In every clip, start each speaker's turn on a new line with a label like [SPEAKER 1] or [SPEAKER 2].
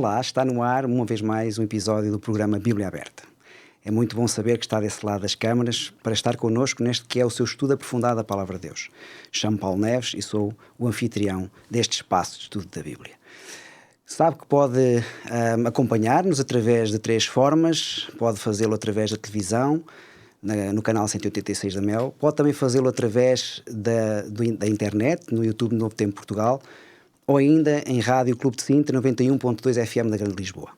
[SPEAKER 1] Olá, está no ar uma vez mais um episódio do programa Bíblia Aberta. É muito bom saber que está desse lado das câmaras para estar connosco neste que é o seu estudo aprofundado da Palavra de Deus. Chamo-me Paulo Neves e sou o anfitrião deste espaço de estudo da Bíblia. Sabe que pode acompanhar-nos através de 3 formas. Pode fazê-lo através da televisão, no canal 186 da Mel. Pode também fazê-lo através da internet, no YouTube Novo Tempo Portugal, ou ainda em Rádio Clube de Sintra 91.2 FM da Grande Lisboa.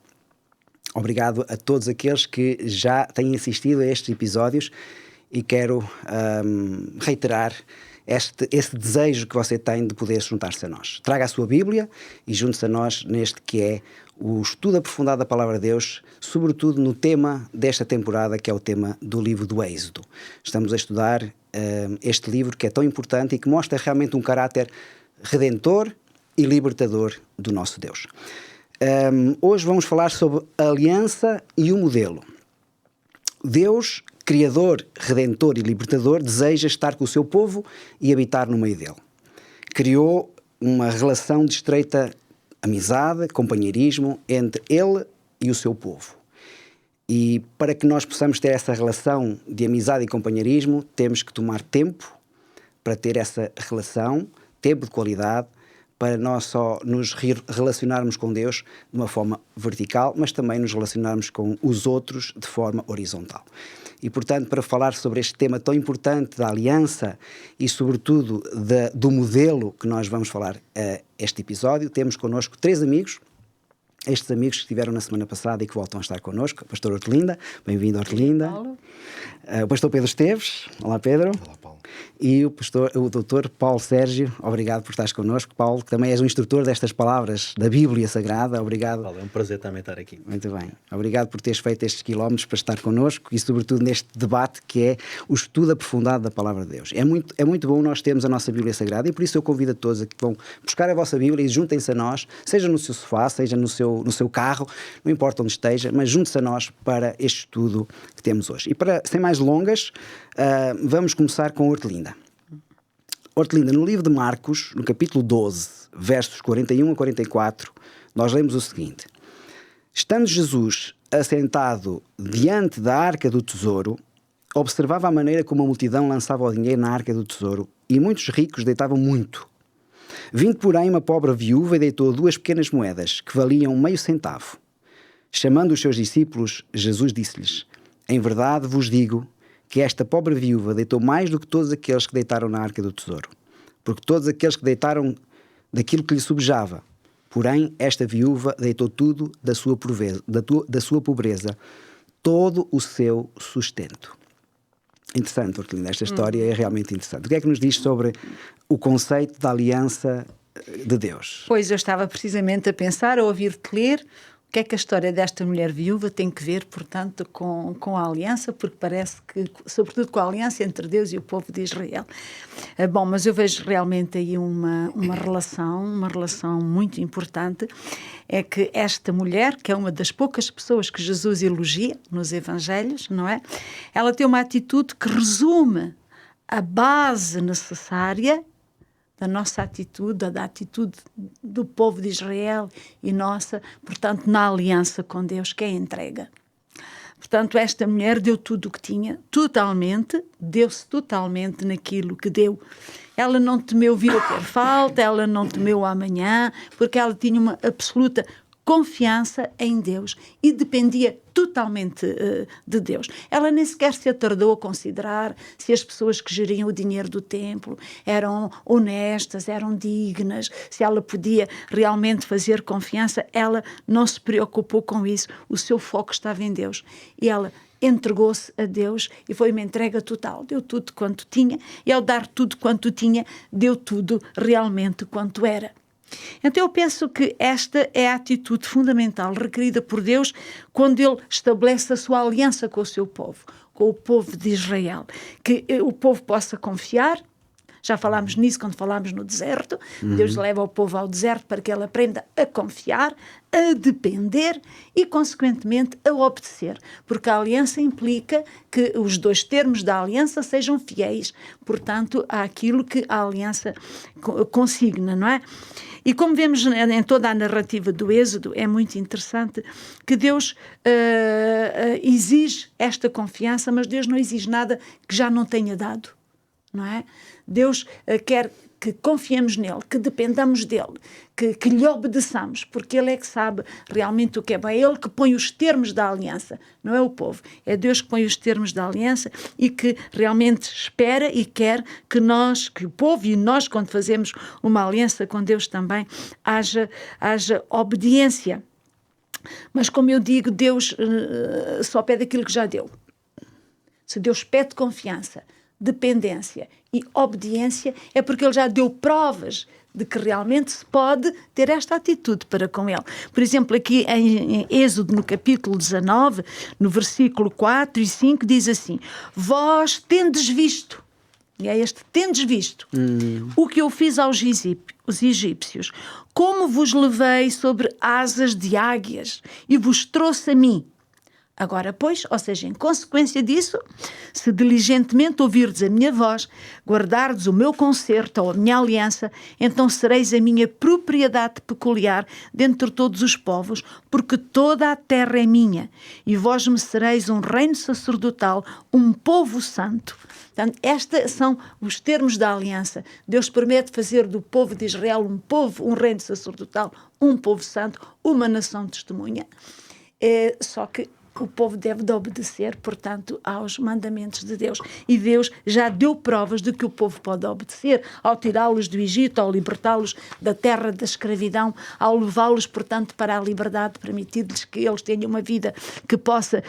[SPEAKER 1] Obrigado a todos aqueles que já têm assistido a estes episódios e quero reiterar esse desejo que você tem de poder juntar-se a nós. Traga a sua Bíblia e junte-se a nós neste que é o estudo aprofundado da Palavra de Deus, sobretudo no tema desta temporada, que é o tema do livro do Êxodo. Estamos a estudar este livro que é tão importante e que mostra realmente um caráter redentor e libertador do nosso Deus. Hoje vamos falar sobre a aliança e o modelo. Deus, Criador, Redentor e Libertador, deseja estar com o seu povo e habitar no meio dele. Criou uma relação de estreita amizade, companheirismo entre ele e o seu povo. E para que nós possamos ter essa relação de amizade e companheirismo, temos que tomar tempo para ter essa relação, tempo de qualidade, para nós só nos relacionarmos com Deus de uma forma vertical, mas também nos relacionarmos com os outros de forma horizontal. E, portanto, para falar sobre este tema tão importante da aliança e, sobretudo, do modelo que nós vamos falar este episódio, temos connosco 3 amigos. Estes amigos que estiveram na semana passada e que voltam a estar connosco. A pastora Hortelinda, bem-vindo, Hortelinda. O pastor Pedro Esteves, olá Pedro.
[SPEAKER 2] Olá, Paulo.
[SPEAKER 1] E o doutor Paulo Sérgio, obrigado por estares connosco. Paulo, que também és um instrutor destas palavras da Bíblia Sagrada, obrigado.
[SPEAKER 2] Paulo, é um prazer também estar aqui.
[SPEAKER 1] Muito bem, obrigado por teres feito estes quilómetros para estar connosco e sobretudo neste debate que é o estudo aprofundado da Palavra de Deus. É muito bom nós termos a nossa Bíblia Sagrada e por isso eu convido a todos a que vão buscar a vossa Bíblia e juntem-se a nós, seja no seu sofá, seja no seu carro, não importa onde esteja, mas junte-se a nós para este estudo que temos hoje. E para, sem mais longas, vamos começar com Hortelinda. Hortelinda, no livro de Marcos, no capítulo 12, versos 41 a 44, nós lemos o seguinte: Estando Jesus assentado diante da arca do tesouro, observava a maneira como a multidão lançava o dinheiro na arca do tesouro, e muitos ricos deitavam muito. Vindo, porém, uma pobre viúva e deitou 2 pequenas moedas, que valiam meio centavo. Chamando os seus discípulos, Jesus disse-lhes: Em verdade vos digo que esta pobre viúva deitou mais do que todos aqueles que deitaram na arca do tesouro, porque todos aqueles que deitaram daquilo que lhe subjava, porém esta viúva deitou tudo da sua pobreza, todo o seu sustento. Interessante, Hortelinda, esta história é realmente interessante. O que é que nos diz sobre o conceito da aliança de Deus?
[SPEAKER 3] Pois, eu estava precisamente a pensar, a ouvir-te ler, o que é que a história desta mulher viúva tem que ver, portanto, com a aliança, porque parece que, sobretudo com a aliança entre Deus e o povo de Israel. Bom, mas eu vejo realmente aí uma relação muito importante, é que esta mulher, que é uma das poucas pessoas que Jesus elogia nos Evangelhos, não é? Ela tem uma atitude que resume a base necessária da nossa atitude, da atitude do povo de Israel e nossa, portanto, na aliança com Deus, que é a entrega. Portanto, esta mulher deu tudo o que tinha, deu-se totalmente naquilo que deu. Ela não temeu vir a ter falta, ela não temeu amanhã, porque ela tinha uma absoluta confiança em Deus e dependia totalmente de Deus. Ela nem sequer se atardou a considerar se as pessoas que geriam o dinheiro do templo eram honestas, eram dignas, se ela podia realmente fazer confiança. Ela não se preocupou com isso. O seu foco estava em Deus. E ela entregou-se a Deus e foi uma entrega total. Deu tudo quanto tinha e ao dar tudo quanto tinha, deu tudo realmente quanto era. Então eu penso que esta é a atitude fundamental requerida por Deus quando Ele estabelece a sua aliança com o seu povo, com o povo de Israel. Que o povo possa confiar. Já falámos nisso quando falámos no deserto. Deus leva o povo ao deserto para que ele aprenda a confiar, a depender e, consequentemente, a obedecer. Porque a aliança implica que os dois termos da aliança sejam fiéis, portanto, àquilo que a aliança consigna, não é? E como vemos em toda a narrativa do Êxodo, é muito interessante que Deus exige esta confiança, mas Deus não exige nada que já não tenha dado, não é? Deus quer que confiemos nele, que dependamos dele, que lhe obedeçamos, porque ele é que sabe realmente o que é bom. É ele que põe os termos da aliança, não é o povo. É Deus que põe os termos da aliança e que realmente espera e quer que nós, que o povo e nós, quando fazemos uma aliança com Deus também, haja obediência. Mas, como eu digo, Deus só pede aquilo que já deu. Se Deus pede confiança, dependência e obediência, é porque ele já deu provas de que realmente se pode ter esta atitude para com ele. Por exemplo, aqui em Êxodo, no capítulo 19, no versículo 4 e 5, diz assim: vós tendes visto, e é este tendes visto, o que eu fiz aos egípcios, como vos levei sobre asas de águias e vos trouxe a mim. Agora, pois, ou seja, em consequência disso, se diligentemente ouvirdes a minha voz, guardardes o meu concerto ou a minha aliança, então sereis a minha propriedade peculiar dentre todos os povos, porque toda a terra é minha, e vós me sereis um reino sacerdotal, um povo santo. Portanto, estes são os termos da aliança. Deus promete fazer do povo de Israel um povo, um reino sacerdotal, um povo santo, uma nação testemunha. Só que o povo deve de obedecer, portanto, aos mandamentos de Deus. E Deus já deu provas de que o povo pode obedecer ao tirá-los do Egito, ao libertá-los da terra da escravidão, ao levá-los, portanto, para a liberdade, permitir-lhes que eles tenham uma vida que possa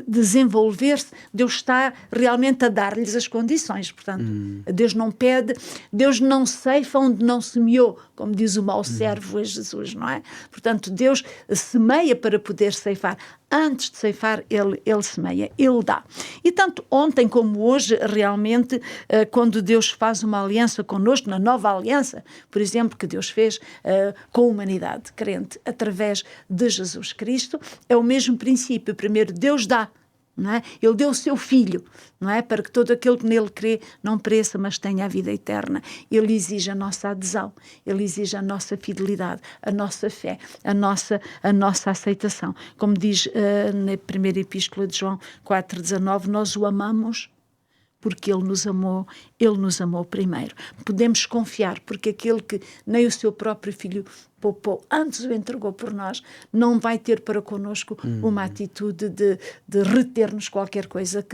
[SPEAKER 3] desenvolver-se. Deus está realmente a dar-lhes as condições. Portanto, Deus não pede, Deus não ceifa onde não semeou, como diz o mau servo a Jesus, não é? Portanto, Deus semeia para poder ceifar. Antes de ceifar, ele semeia, ele dá. E tanto ontem como hoje, realmente, quando Deus faz uma aliança connosco, na nova aliança, por exemplo, que Deus fez com a humanidade crente, através de Jesus Cristo, é o mesmo princípio. Primeiro, Deus dá, não é? Ele deu o seu Filho, não é? Para que todo aquele que nele crê não pereça, mas tenha a vida eterna. Ele exige a nossa adesão, ele exige a nossa fidelidade, a nossa fé, a nossa aceitação. Como diz na primeira epístola de João 4,19, nós o amamos porque Ele nos amou primeiro. Podemos confiar, porque aquele que nem o seu próprio Filho poupou, antes o entregou por nós, não vai ter para connosco uma atitude de reter-nos qualquer coisa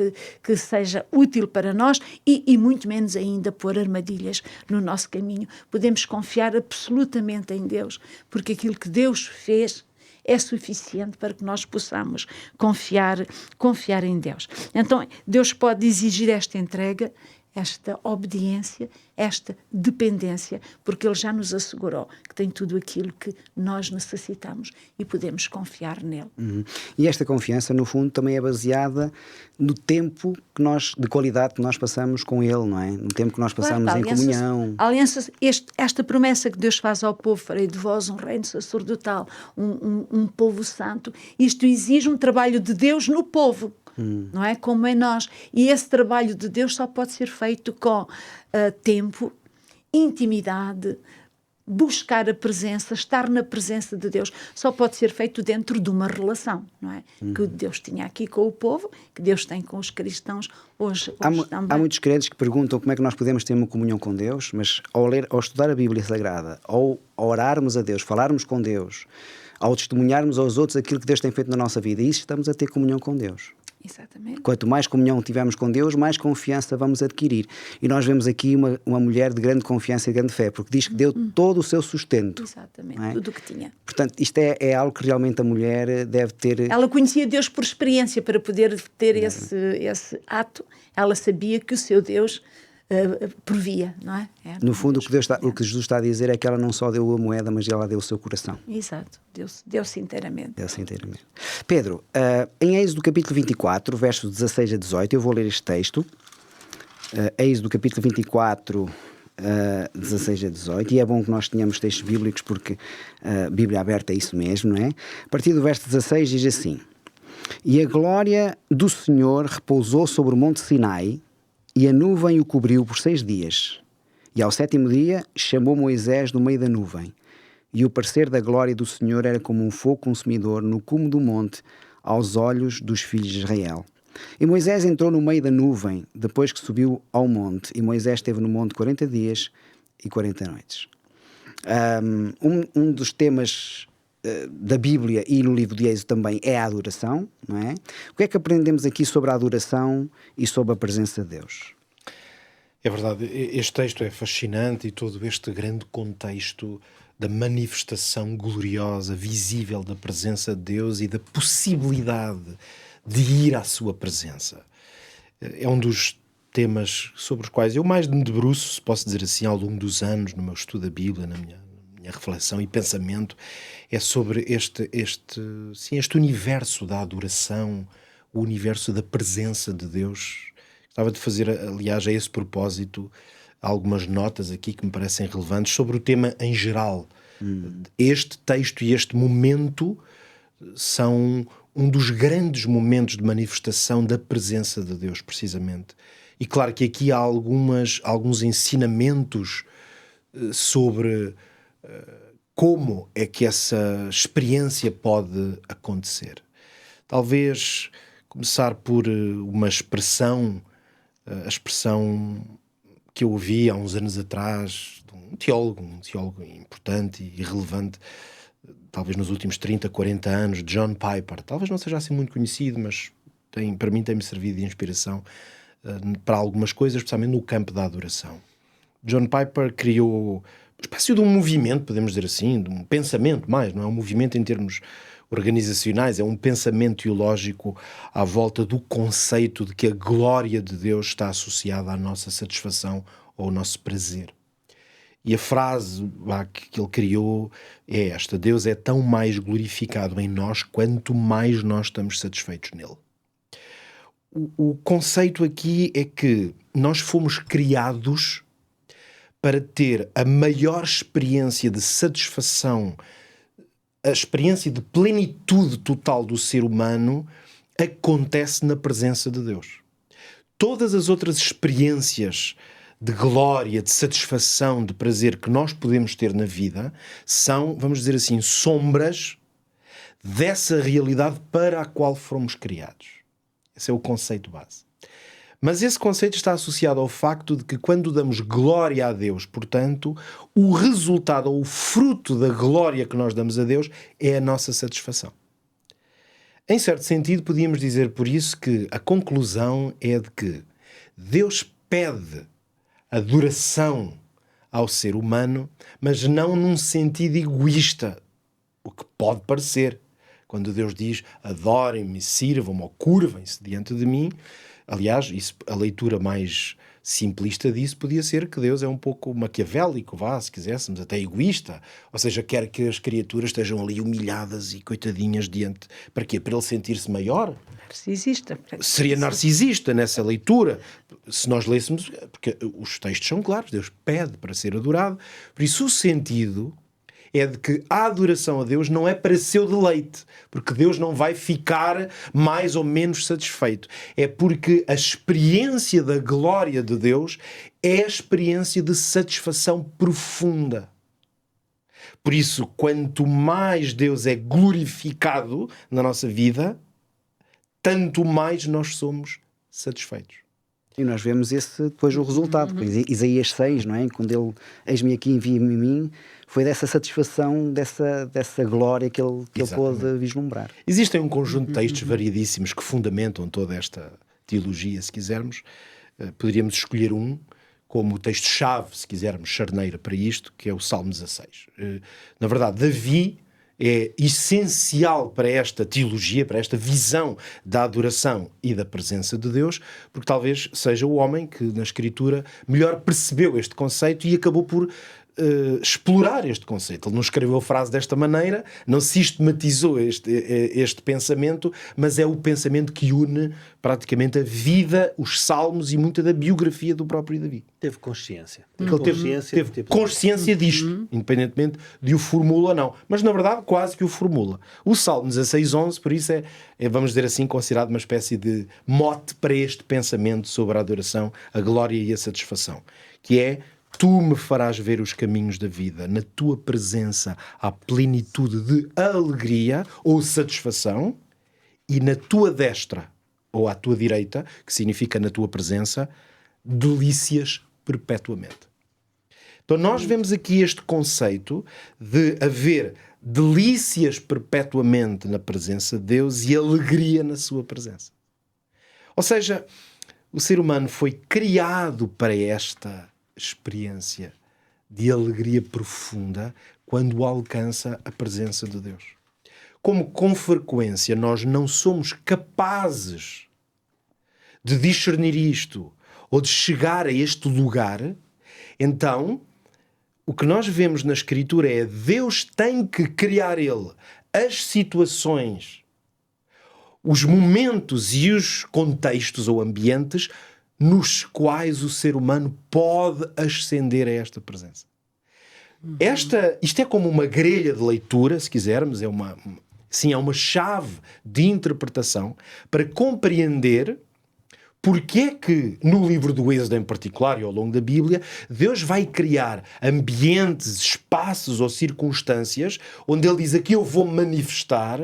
[SPEAKER 3] que seja útil para nós e muito menos ainda pôr armadilhas no nosso caminho. Podemos confiar absolutamente em Deus, porque aquilo que Deus fez é suficiente para que nós possamos confiar em Deus. Então, Deus pode exigir esta entrega, esta obediência, esta dependência, porque Ele já nos assegurou que tem tudo aquilo que nós necessitamos e podemos confiar nele.
[SPEAKER 1] E esta confiança, no fundo, também é baseada no tempo de qualidade que nós passamos com Ele, não é? No tempo que nós passamos em comunhão.
[SPEAKER 3] Esta promessa que Deus faz ao povo: farei de vós um reino sacerdotal, um povo santo. Isto exige um trabalho de Deus no povo, não é? Como em nós. E esse trabalho de Deus só pode ser feito com tempo, intimidade, buscar a presença, estar na presença de Deus. Só pode ser feito dentro de uma relação, não é? Que Deus tinha aqui com o povo, que Deus tem com os cristãos hoje também.
[SPEAKER 1] Há muitos crentes que perguntam como é que nós podemos ter uma comunhão com Deus, mas ao estudar a Bíblia Sagrada, ao orarmos a Deus, falarmos com Deus, ao testemunharmos aos outros aquilo que Deus tem feito na nossa vida, isso estamos a ter comunhão com Deus.
[SPEAKER 3] Exatamente.
[SPEAKER 1] Quanto mais comunhão tivermos com Deus, mais confiança vamos adquirir. E nós vemos aqui uma mulher de grande confiança e grande fé, porque diz que deu todo o seu sustento.
[SPEAKER 3] Exatamente,
[SPEAKER 1] é?
[SPEAKER 3] tudo o que tinha.
[SPEAKER 1] Portanto, isto é algo que realmente a mulher deve ter...
[SPEAKER 3] Ela conhecia Deus por experiência. Para poder ter esse ato, ela sabia que o seu Deus provia, não é?
[SPEAKER 1] No fundo, o que Jesus está a dizer é que ela não só deu a moeda, mas ela deu o seu coração.
[SPEAKER 3] Exato, deu-se inteiramente.
[SPEAKER 1] Deu-se inteiramente. Pedro, em Êxodo capítulo 24, versos 16 a 18, eu vou ler este texto. Êxodo capítulo 24, 16 a 18, e é bom que nós tenhamos textos bíblicos porque a Bíblia aberta é isso mesmo, não é? A partir do verso 16 diz assim: E a glória do Senhor repousou sobre o monte Sinai, e a nuvem o cobriu por 6 dias. E ao 7º dia chamou Moisés do meio da nuvem, e o parecer da glória do Senhor era como um fogo consumidor no cume do monte aos olhos dos filhos de Israel. E Moisés entrou no meio da nuvem, depois que subiu ao monte, e Moisés esteve no monte 40 dias e 40 noites. Um dos temas da Bíblia e no livro de Êxodo também é a adoração, não é? O que é que aprendemos aqui sobre a adoração e sobre a presença de Deus?
[SPEAKER 2] É verdade, este texto é fascinante e todo este grande contexto da manifestação gloriosa, visível da presença de Deus e da possibilidade de ir à sua presença. É um dos temas sobre os quais eu mais me debruço, se posso dizer assim, ao longo dos anos, no meu estudo da Bíblia, na minha reflexão e pensamento, é sobre este universo da adoração, o universo da presença de Deus. Gostava de fazer, aliás, a esse propósito, algumas notas aqui que me parecem relevantes sobre o tema em geral. Este texto e este momento são um dos grandes momentos de manifestação da presença de Deus, precisamente. E claro que aqui há alguns ensinamentos sobre como é que essa experiência pode acontecer. Talvez começar por uma expressão, a expressão que eu ouvi há uns anos atrás de um teólogo importante e relevante, talvez nos últimos 30, 40 anos, John Piper. Talvez não seja assim muito conhecido, mas para mim tem-me servido de inspiração para algumas coisas, especialmente no campo da adoração. John Piper criou uma espécie de um movimento, podemos dizer assim, de um pensamento mais, não é um movimento em termos organizacionais, é um pensamento teológico à volta do conceito de que a glória de Deus está associada à nossa satisfação ou ao nosso prazer. E a frase que ele criou é esta: Deus é tão mais glorificado em nós quanto mais nós estamos satisfeitos nele. O conceito aqui é que nós fomos criados para ter a maior experiência de satisfação, a experiência de plenitude total do ser humano acontece na presença de Deus. Todas as outras experiências de glória, de satisfação, de prazer que nós podemos ter na vida são, vamos dizer assim, sombras dessa realidade para a qual fomos criados. Esse é o conceito base. Mas esse conceito está associado ao facto de que quando damos glória a Deus, portanto, o resultado ou o fruto da glória que nós damos a Deus é a nossa satisfação. Em certo sentido, podíamos dizer por isso que a conclusão é de que Deus pede adoração ao ser humano, mas não num sentido egoísta, o que pode parecer. Quando Deus diz adorem-me, sirvam-me ou curvem-se diante de mim, aliás, a leitura mais simplista disso podia ser que Deus é um pouco maquiavélico, se quiséssemos, até egoísta. Ou seja, quer que as criaturas estejam ali humilhadas e coitadinhas diante. Para quê? Para ele sentir-se maior?
[SPEAKER 3] Narcisista.
[SPEAKER 2] Seria narcisista nessa leitura. Se nós lêssemos, porque os textos são claros, Deus pede para ser adorado. Por isso o sentido é de que a adoração a Deus não é para seu deleite, porque Deus não vai ficar mais ou menos satisfeito. É porque a experiência da glória de Deus é a experiência de satisfação profunda. Por isso, quanto mais Deus é glorificado na nossa vida, tanto mais nós somos satisfeitos.
[SPEAKER 1] E nós vemos depois o resultado. Isaías 6, não é? Quando ele, eis-me aqui, envia-me a mim, foi dessa satisfação, dessa glória que ele pôde vislumbrar.
[SPEAKER 2] Existem um conjunto de textos variadíssimos que fundamentam toda esta teologia, se quisermos. Poderíamos escolher um como o texto-chave, se quisermos, charneira para isto, que é o Salmo 16. Na verdade, Davi é essencial para esta teologia, para esta visão da adoração e da presença de Deus, porque talvez seja o homem que na Escritura melhor percebeu este conceito e acabou por explorar este conceito. Ele não escreveu a frase desta maneira, não sistematizou este pensamento, mas é o pensamento que une praticamente a vida, os salmos e muita da biografia do próprio Davi.
[SPEAKER 4] Teve consciência.
[SPEAKER 2] Teve consciência disto, independentemente de o formula ou não. Mas, na verdade, quase que o formula. O Salmo 16:11, por isso é, vamos dizer assim, considerado uma espécie de mote para este pensamento sobre a adoração, a glória e a satisfação, que é: tu me farás ver os caminhos da vida, na tua presença há plenitude de alegria ou satisfação, e na tua destra, ou à tua direita, que significa na tua presença, delícias perpetuamente. Então nós vemos aqui este conceito de haver delícias perpetuamente na presença de Deus e alegria na sua presença. Ou seja, o ser humano foi criado para esta experiência de alegria profunda quando alcança a presença de Deus. Como com frequência nós não somos capazes de discernir isto ou de chegar a este lugar, então o que nós vemos na Escritura é: Deus tem que criar Ele as situações, os momentos e os contextos ou ambientes nos quais o ser humano pode ascender a esta presença. Isto é como uma grelha de leitura, se quisermos, é uma chave de interpretação para compreender porque é que, no livro do Êxodo em particular e ao longo da Bíblia, Deus vai criar ambientes, espaços ou circunstâncias onde Ele diz: aqui eu vou manifestar,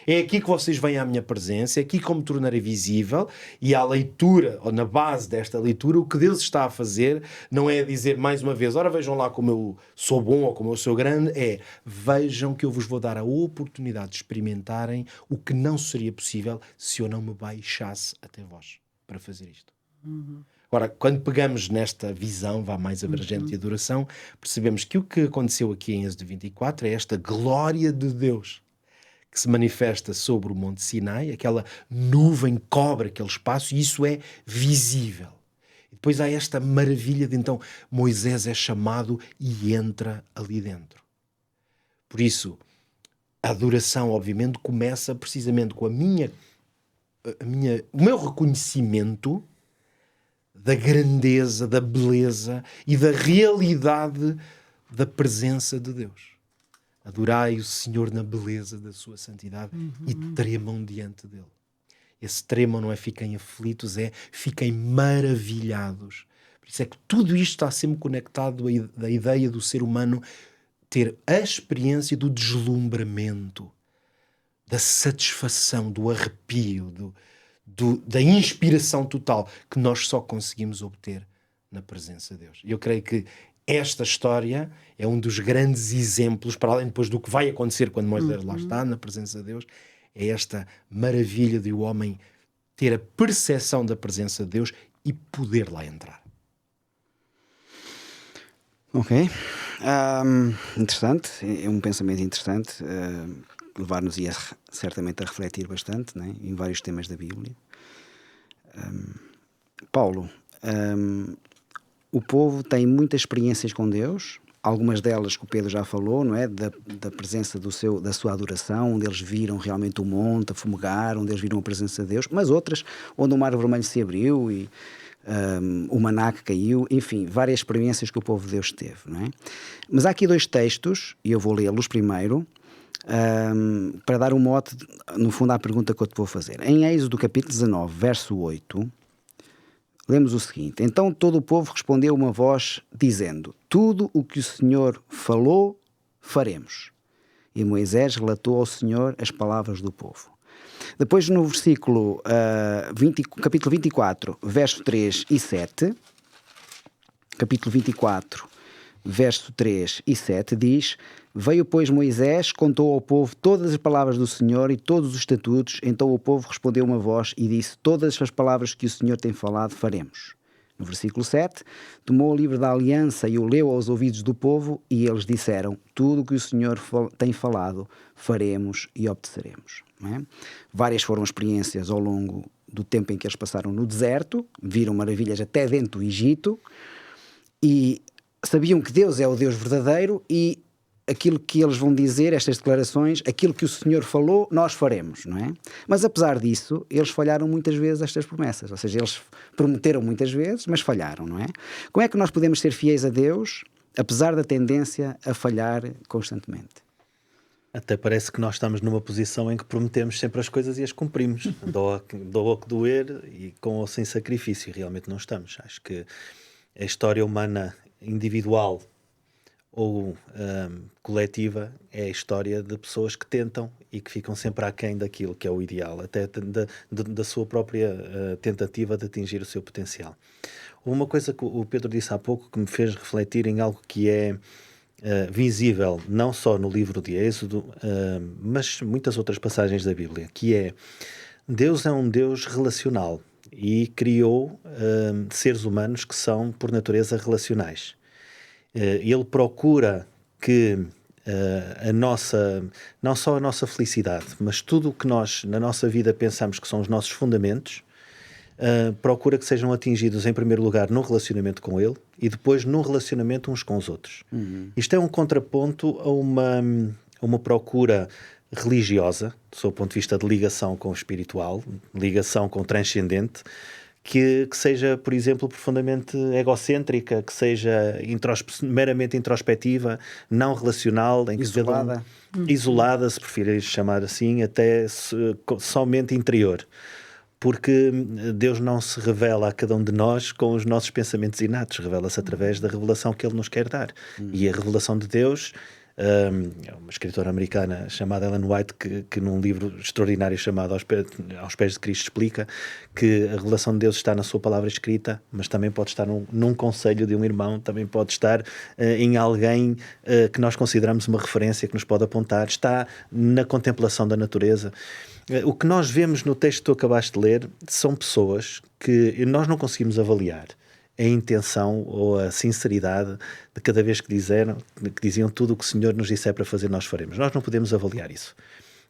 [SPEAKER 2] é aqui que vocês vêm à minha presença, é aqui que eu me tornarei visível. E à leitura, ou na base desta leitura, o que Deus está a fazer não é dizer mais uma vez: ora, vejam lá como eu sou bom ou como eu sou grande, é: vejam que eu vos vou dar a oportunidade de experimentarem o que não seria possível se eu não me baixasse até vós para fazer isto. Agora, quando pegamos nesta visão mais abrangente de adoração, percebemos que o que aconteceu aqui em Êxodo 24 é esta glória de Deus que se manifesta sobre o Monte Sinai, aquela nuvem cobre aquele espaço e isso é visível. E depois há esta maravilha de então Moisés é chamado e entra ali dentro. Por isso, a adoração, obviamente, começa precisamente com o meu reconhecimento da grandeza, da beleza e da realidade da presença de Deus. Adorai o Senhor na beleza da sua santidade e tremam diante dele. Esse tremam não é fiquem aflitos, é fiquem maravilhados. Por isso é que tudo isto está sempre conectado à ideia do ser humano ter a experiência do deslumbramento, da satisfação, do arrepio, da inspiração total que nós só conseguimos obter na presença de Deus. E eu creio que esta história é um dos grandes exemplos, para além depois do que vai acontecer quando Moisés lá está, na presença de Deus, é esta maravilha de o homem ter a percepção da presença de Deus e poder lá entrar.
[SPEAKER 1] Ok. Interessante. É um pensamento interessante. Levar-nos-ia certamente a refletir bastante, né, em vários temas da Bíblia. Paulo, o povo tem muitas experiências com Deus, algumas delas que o Pedro já falou, não é? Da presença da sua adoração, onde eles viram realmente o monte a fumegar, onde eles viram a presença de Deus, mas outras onde o mar vermelho se abriu e o maná que caiu, enfim, várias experiências que o povo de Deus teve, não é? Mas há aqui dois textos, e eu vou lê-los primeiro, para dar um mote, no fundo, à pergunta que eu te vou fazer. Em Êxodo capítulo 19, verso 8, lemos o seguinte: então todo o povo respondeu uma voz dizendo: tudo o que o Senhor falou, faremos. E Moisés relatou ao Senhor as palavras do povo. Depois no versículo capítulo 24, verso 3 e 7, capítulo 24, verso 3 e 7 diz: veio, pois, Moisés, contou ao povo todas as palavras do Senhor e todos os estatutos. Então o povo respondeu uma voz e disse: todas as palavras que o Senhor tem falado, faremos. No versículo 7, tomou o livro da aliança e o leu aos ouvidos do povo, e eles disseram: tudo o que o Senhor tem falado, faremos e obedeceremos. Não é? Várias foram experiências ao longo do tempo em que eles passaram no deserto, viram maravilhas até dentro do Egito, e sabiam que Deus é o Deus verdadeiro e aquilo que eles vão dizer, estas declarações, aquilo que o Senhor falou, nós faremos, não é? Mas apesar disso, eles falharam muitas vezes estas promessas, ou seja, eles prometeram muitas vezes, mas falharam, não é? Como é que nós podemos ser fiéis a Deus, apesar da tendência a falhar constantemente?
[SPEAKER 4] Até parece que nós estamos numa posição em que prometemos sempre as coisas e as cumprimos. Dou o que doer e com ou sem sacrifício. Realmente não estamos. Acho que a história humana individual ou coletiva é a história de pessoas que tentam e que ficam sempre aquém daquilo que é o ideal, até da sua própria tentativa de atingir o seu potencial. Uma coisa que o Pedro disse há pouco que me fez refletir em algo que é visível não só no livro de Êxodo, mas muitas outras passagens da Bíblia, que é: Deus é um Deus relacional e criou seres humanos que são por natureza relacionais. Ele procura que não só a nossa felicidade, mas tudo o que nós na nossa vida pensamos que são os nossos fundamentos, procura que sejam atingidos em primeiro lugar no relacionamento com Ele e depois no relacionamento uns com os outros. Isto é um contraponto a uma procura religiosa, do seu ponto de vista de ligação com o espiritual, ligação com o transcendente, que seja, por exemplo, profundamente egocêntrica, que seja meramente introspectiva, não relacional, em que isolada, se preferires chamar assim, até somente interior. Porque Deus não se revela a cada um de nós com os nossos pensamentos inatos, revela-se através da revelação que Ele nos quer dar. E a revelação de Deus, uma escritora americana chamada Ellen White, que num livro extraordinário chamado Aos Pés de Cristo explica que a revelação de Deus está na sua palavra escrita, mas também pode estar num conselho de um irmão, também pode estar em alguém que nós consideramos uma referência, que nos pode apontar, está na contemplação da natureza. O que nós vemos no texto que tu acabaste de ler são pessoas que nós não conseguimos avaliar a intenção ou a sinceridade de cada vez que diziam tudo o que o Senhor nos disser para fazer, nós faremos. Nós não podemos avaliar isso.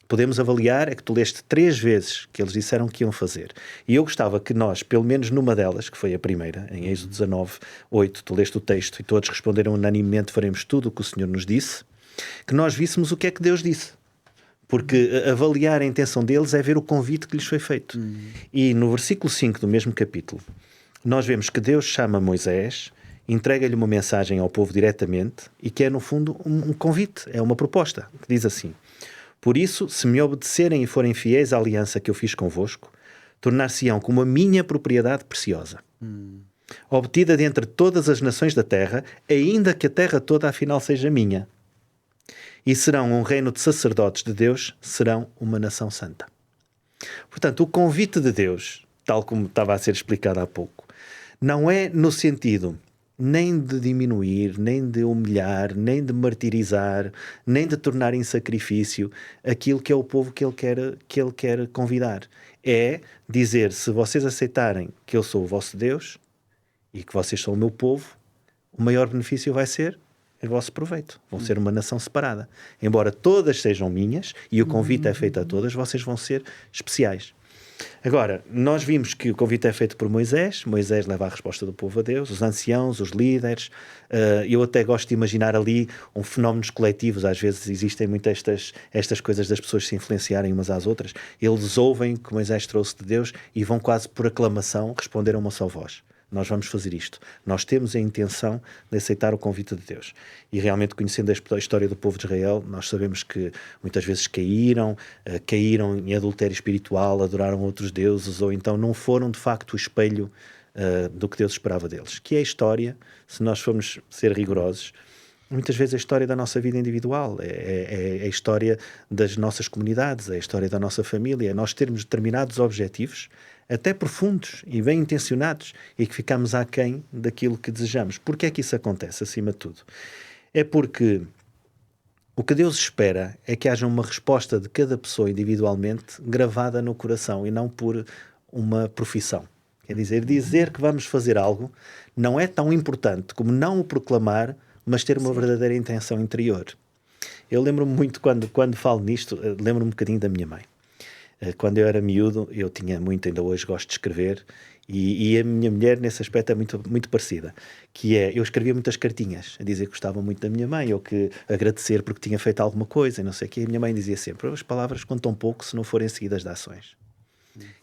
[SPEAKER 4] Podemos avaliar é que tu leste 3 vezes que eles disseram que iam fazer. E eu gostava que nós, pelo menos numa delas, que foi a primeira, em Êxodo 19:8, tu leste o texto e todos responderam unanimemente: faremos tudo o que o Senhor nos disse, que nós víssemos o que é que Deus disse. Porque avaliar a intenção deles é ver o convite que lhes foi feito. E no versículo 5 do mesmo capítulo, nós vemos que Deus chama Moisés, entrega-lhe uma mensagem ao povo diretamente e que é, no fundo, um convite, é uma proposta, que diz assim: por isso, se me obedecerem e forem fiéis à aliança que eu fiz convosco, tornar-se-ão como a minha propriedade preciosa, obtida de entre todas as nações da terra, ainda que a terra toda afinal seja minha. E serão um reino de sacerdotes de Deus, serão uma nação santa. Portanto, o convite de Deus, tal como estava a ser explicado há pouco, não é no sentido nem de diminuir, nem de humilhar, nem de martirizar, nem de tornar em sacrifício aquilo que é o povo que ele quer convidar. É dizer: se vocês aceitarem que eu sou o vosso Deus e que vocês são o meu povo, o maior benefício vai ser em vosso proveito. Vão ser uma nação separada. Embora todas sejam minhas, e o convite é feito a todas, vocês vão ser especiais. Agora, nós vimos que o convite é feito por Moisés. Moisés leva a resposta do povo a Deus, os anciãos, os líderes. Eu até gosto de imaginar ali fenómenos coletivos. Às vezes existem muitas estas coisas das pessoas se influenciarem umas às outras. Eles ouvem que Moisés trouxe de Deus e vão quase por aclamação responder a uma só voz: nós vamos fazer isto. Nós temos a intenção de aceitar o convite de Deus. E realmente, conhecendo a história do povo de Israel, nós sabemos que muitas vezes caíram em adultério espiritual, adoraram outros deuses, ou então não foram de facto o espelho do que Deus esperava deles. Que é a história, se nós formos ser rigorosos, muitas vezes a história da nossa vida individual, é a história das nossas comunidades, é a história da nossa família, é nós termos determinados objetivos, até profundos e bem intencionados, e que ficamos aquém daquilo que desejamos. Porquê é que isso acontece, acima de tudo? É porque o que Deus espera é que haja uma resposta de cada pessoa individualmente gravada no coração e não por uma profissão. Quer dizer que vamos fazer algo não é tão importante como não o proclamar, mas ter uma verdadeira intenção interior. Eu lembro-me muito, quando falo nisto, lembro-me um bocadinho da minha mãe. Quando eu era miúdo, eu tinha muito, ainda hoje gosto de escrever, E a minha mulher, nesse aspecto, é muito, muito parecida. Que é, eu escrevia muitas cartinhas a dizer que gostava muito da minha mãe, ou que agradecer porque tinha feito alguma coisa, e não sei o quê. E a minha mãe dizia sempre, as palavras contam pouco se não forem seguidas de ações.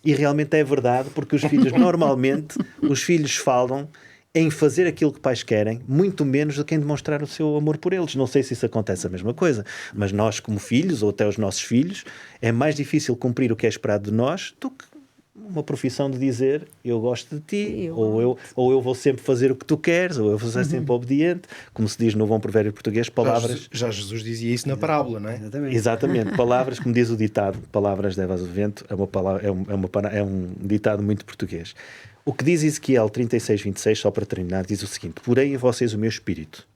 [SPEAKER 4] E realmente é verdade, porque os filhos, normalmente, os filhos falam em fazer aquilo que pais querem, muito menos do que em demonstrar o seu amor por eles. Não sei se isso acontece a mesma coisa, mas nós, como filhos, ou até os nossos filhos, é mais difícil cumprir o que é esperado de nós do que uma profissão de dizer eu gosto de ti, ou eu vou sempre fazer o que tu queres, ou eu vou ser sempre obediente, como se diz no bom provérbio português, palavras...
[SPEAKER 2] Já Jesus dizia isso na parábola, não é?
[SPEAKER 4] Exatamente, palavras, como diz o ditado, palavras levas o vento, é um ditado muito português. O que diz Ezequiel 36:26, só para terminar, diz o seguinte: porém em vocês o meu espírito,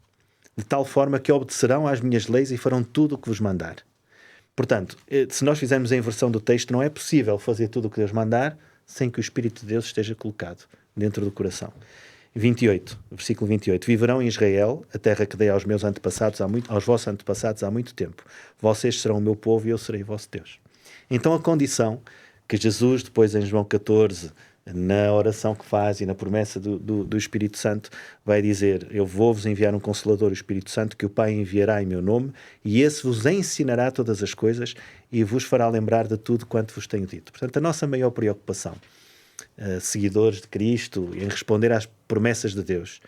[SPEAKER 4] de tal forma que obedecerão às minhas leis e farão tudo o que vos mandar. Portanto, se nós fizermos a inversão do texto, não é possível fazer tudo o que Deus mandar sem que o Espírito de Deus esteja colocado dentro do coração. 28, versículo 28. Viverão em Israel, a terra que dei aos meus antepassados aos vossos antepassados há muito tempo. Vocês serão o meu povo e eu serei o vosso Deus. Então a condição que Jesus, depois em João 14, na oração que faz e na promessa do Espírito Santo, vai dizer: eu vou-vos enviar um Consolador, o Espírito Santo, que o Pai enviará em meu nome, e esse vos ensinará todas as coisas e vos fará lembrar de tudo quanto vos tenho dito. Portanto, a nossa maior preocupação, seguidores de Cristo, em responder às promessas de Deus,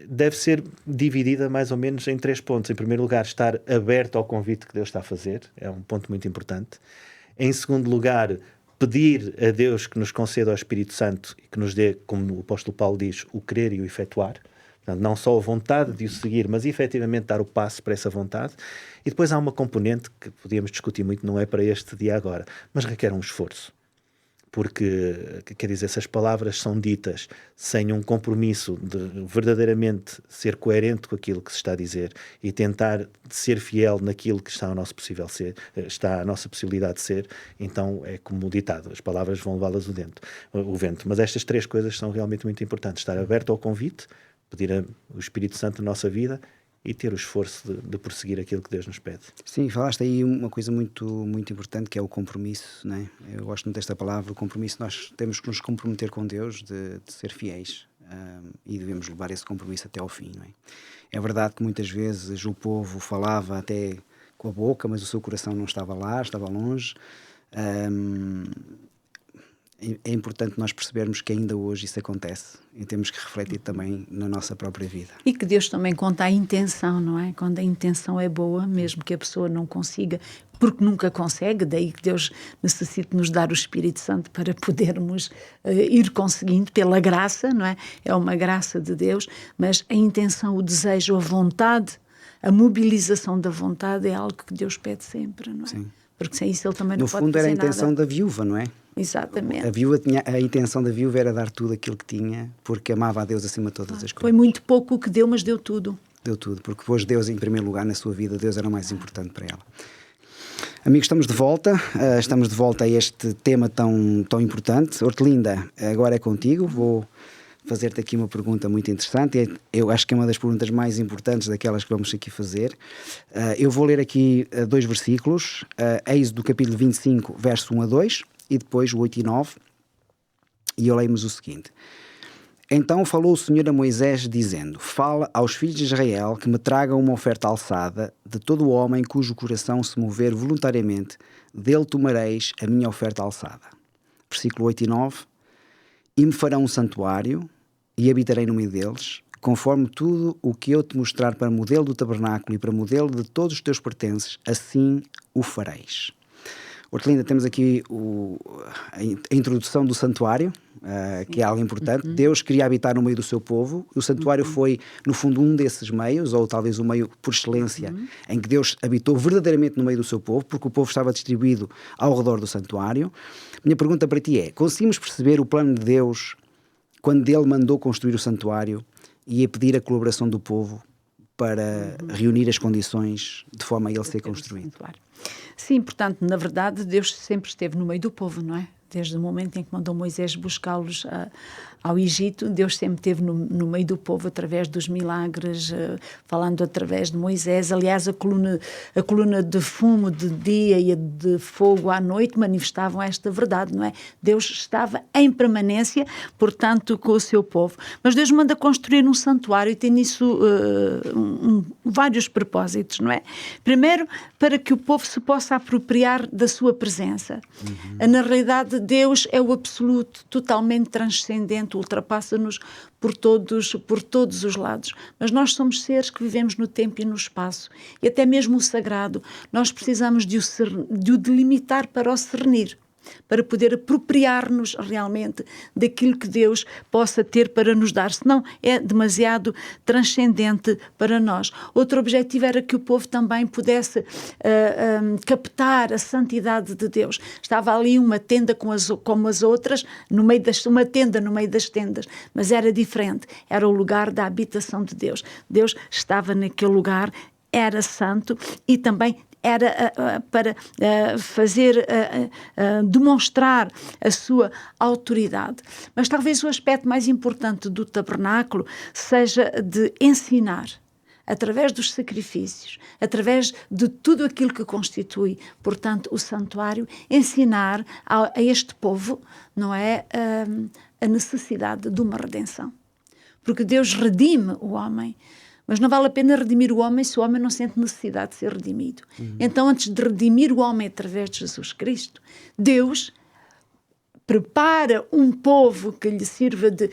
[SPEAKER 4] deve ser dividida mais ou menos em 3 pontos. Em primeiro lugar, estar aberto ao convite que Deus está a fazer, é um ponto muito importante. Em segundo lugar, pedir a Deus que nos conceda o Espírito Santo e que nos dê, como o apóstolo Paulo diz, o querer e o efetuar. Portanto, não só a vontade de o seguir, mas efetivamente dar o passo para essa vontade. E depois há uma componente que podíamos discutir muito, não é para este dia agora, mas requer um esforço. Porque, quer dizer, essas palavras são ditas sem um compromisso de verdadeiramente ser coerente com aquilo que se está a dizer e tentar ser fiel naquilo que está a nossa possibilidade de ser, então é como o ditado, as palavras vão levá-las o vento. Mas estas 3 coisas são realmente muito importantes: estar aberto ao convite, pedir o Espírito Santo na nossa vida e ter o esforço de prosseguir aquilo que Deus nos pede.
[SPEAKER 1] Sim, falaste aí uma coisa muito, muito importante, que é o compromisso, não é? Eu gosto muito desta palavra, o compromisso. Nós temos que nos comprometer com Deus de ser fiéis, e devemos levar esse compromisso até ao fim, não é? É verdade que muitas vezes o povo falava até com a boca, mas o seu coração não estava lá, estava longe. É importante nós percebermos que ainda hoje isso acontece e temos que refletir também na nossa própria vida.
[SPEAKER 3] E que Deus também conta a intenção, não é? Quando a intenção é boa, mesmo que a pessoa não consiga, porque nunca consegue, daí que Deus necessita nos dar o Espírito Santo para podermos ir conseguindo pela graça, não é? É uma graça de Deus, mas a intenção, o desejo, a vontade, a mobilização da vontade é algo que Deus pede sempre, não é? Sim. Porque sem isso ele também não pode fazer nada.
[SPEAKER 1] No fundo era a intenção da viúva, não é?
[SPEAKER 3] Exatamente.
[SPEAKER 1] A intenção da viúva era dar tudo aquilo que tinha, porque amava a Deus acima de todas as coisas.
[SPEAKER 3] Foi muito pouco o que deu, mas deu tudo.
[SPEAKER 1] Deu tudo, porque pôs Deus em primeiro lugar na sua vida. Deus era o mais importante para ela. Amigos, estamos de volta a este tema tão importante. Hortelinda, agora é contigo. Vou fazer-te aqui uma pergunta muito interessante. Eu acho que é uma das perguntas mais importantes daquelas que vamos aqui fazer. Eu vou ler aqui 2 versículos, Êxodo capítulo 25, verso 1 a 2, e depois o 8 e 9, e eu leio-nos o seguinte: então falou o Senhor a Moisés, dizendo: fala aos filhos de Israel que me tragam uma oferta alçada, de todo o homem cujo coração se mover voluntariamente, dele tomareis a minha oferta alçada. Versículo 8 e 9: e me farão um santuário, e habitarei no meio deles, conforme tudo o que eu te mostrar para modelo do tabernáculo e para modelo de todos os teus pertences, assim o fareis. Hortelinda, temos aqui a introdução do santuário, que é algo importante. Deus queria habitar no meio do seu povo. O santuário foi, no fundo, um desses meios, ou talvez o meio por excelência, em que Deus habitou verdadeiramente no meio do seu povo, porque o povo estava distribuído ao redor do santuário. Minha pergunta para ti é: conseguimos perceber o plano de Deus quando Ele mandou construir o santuário e a pedir a colaboração do povo para reunir as condições de forma a ele ser construído?
[SPEAKER 3] Sim, portanto, na verdade, Deus sempre esteve no meio do povo, não é? Desde o momento em que mandou Moisés buscá-los ao Egito, Deus sempre esteve no meio do povo através dos milagres, falando através de Moisés. Aliás, a coluna de fumo de dia e a de fogo à noite manifestavam esta verdade, não é? Deus estava em permanência, portanto, com o seu povo. Mas Deus manda construir um santuário e tem nisso vários propósitos, não é? Primeiro, para que o povo se possa apropriar da sua presença. Na realidade, Deus é o absoluto, totalmente transcendente, ultrapassa-nos por todos os lados. Mas nós somos seres que vivemos no tempo e no espaço. E até mesmo o sagrado, nós precisamos de o delimitar para o cernir, para poder apropriar-nos realmente daquilo que Deus possa ter para nos dar, senão é demasiado transcendente para nós. Outro objetivo era que o povo também pudesse captar a santidade de Deus. Estava ali uma tenda como as outras, uma tenda no meio das tendas, mas era diferente, era o lugar da habitação de Deus. Deus estava naquele lugar, era santo e também era para demonstrar a sua autoridade. Mas talvez o aspecto mais importante do tabernáculo seja de ensinar, através dos sacrifícios, através de tudo aquilo que constitui, portanto, o santuário, ensinar a este povo, não é, a necessidade de uma redenção. Porque Deus redime o homem, mas não vale a pena redimir o homem se o homem não sente necessidade de ser redimido. Então, antes de redimir o homem através de Jesus Cristo, Deus prepara um povo que lhe sirva de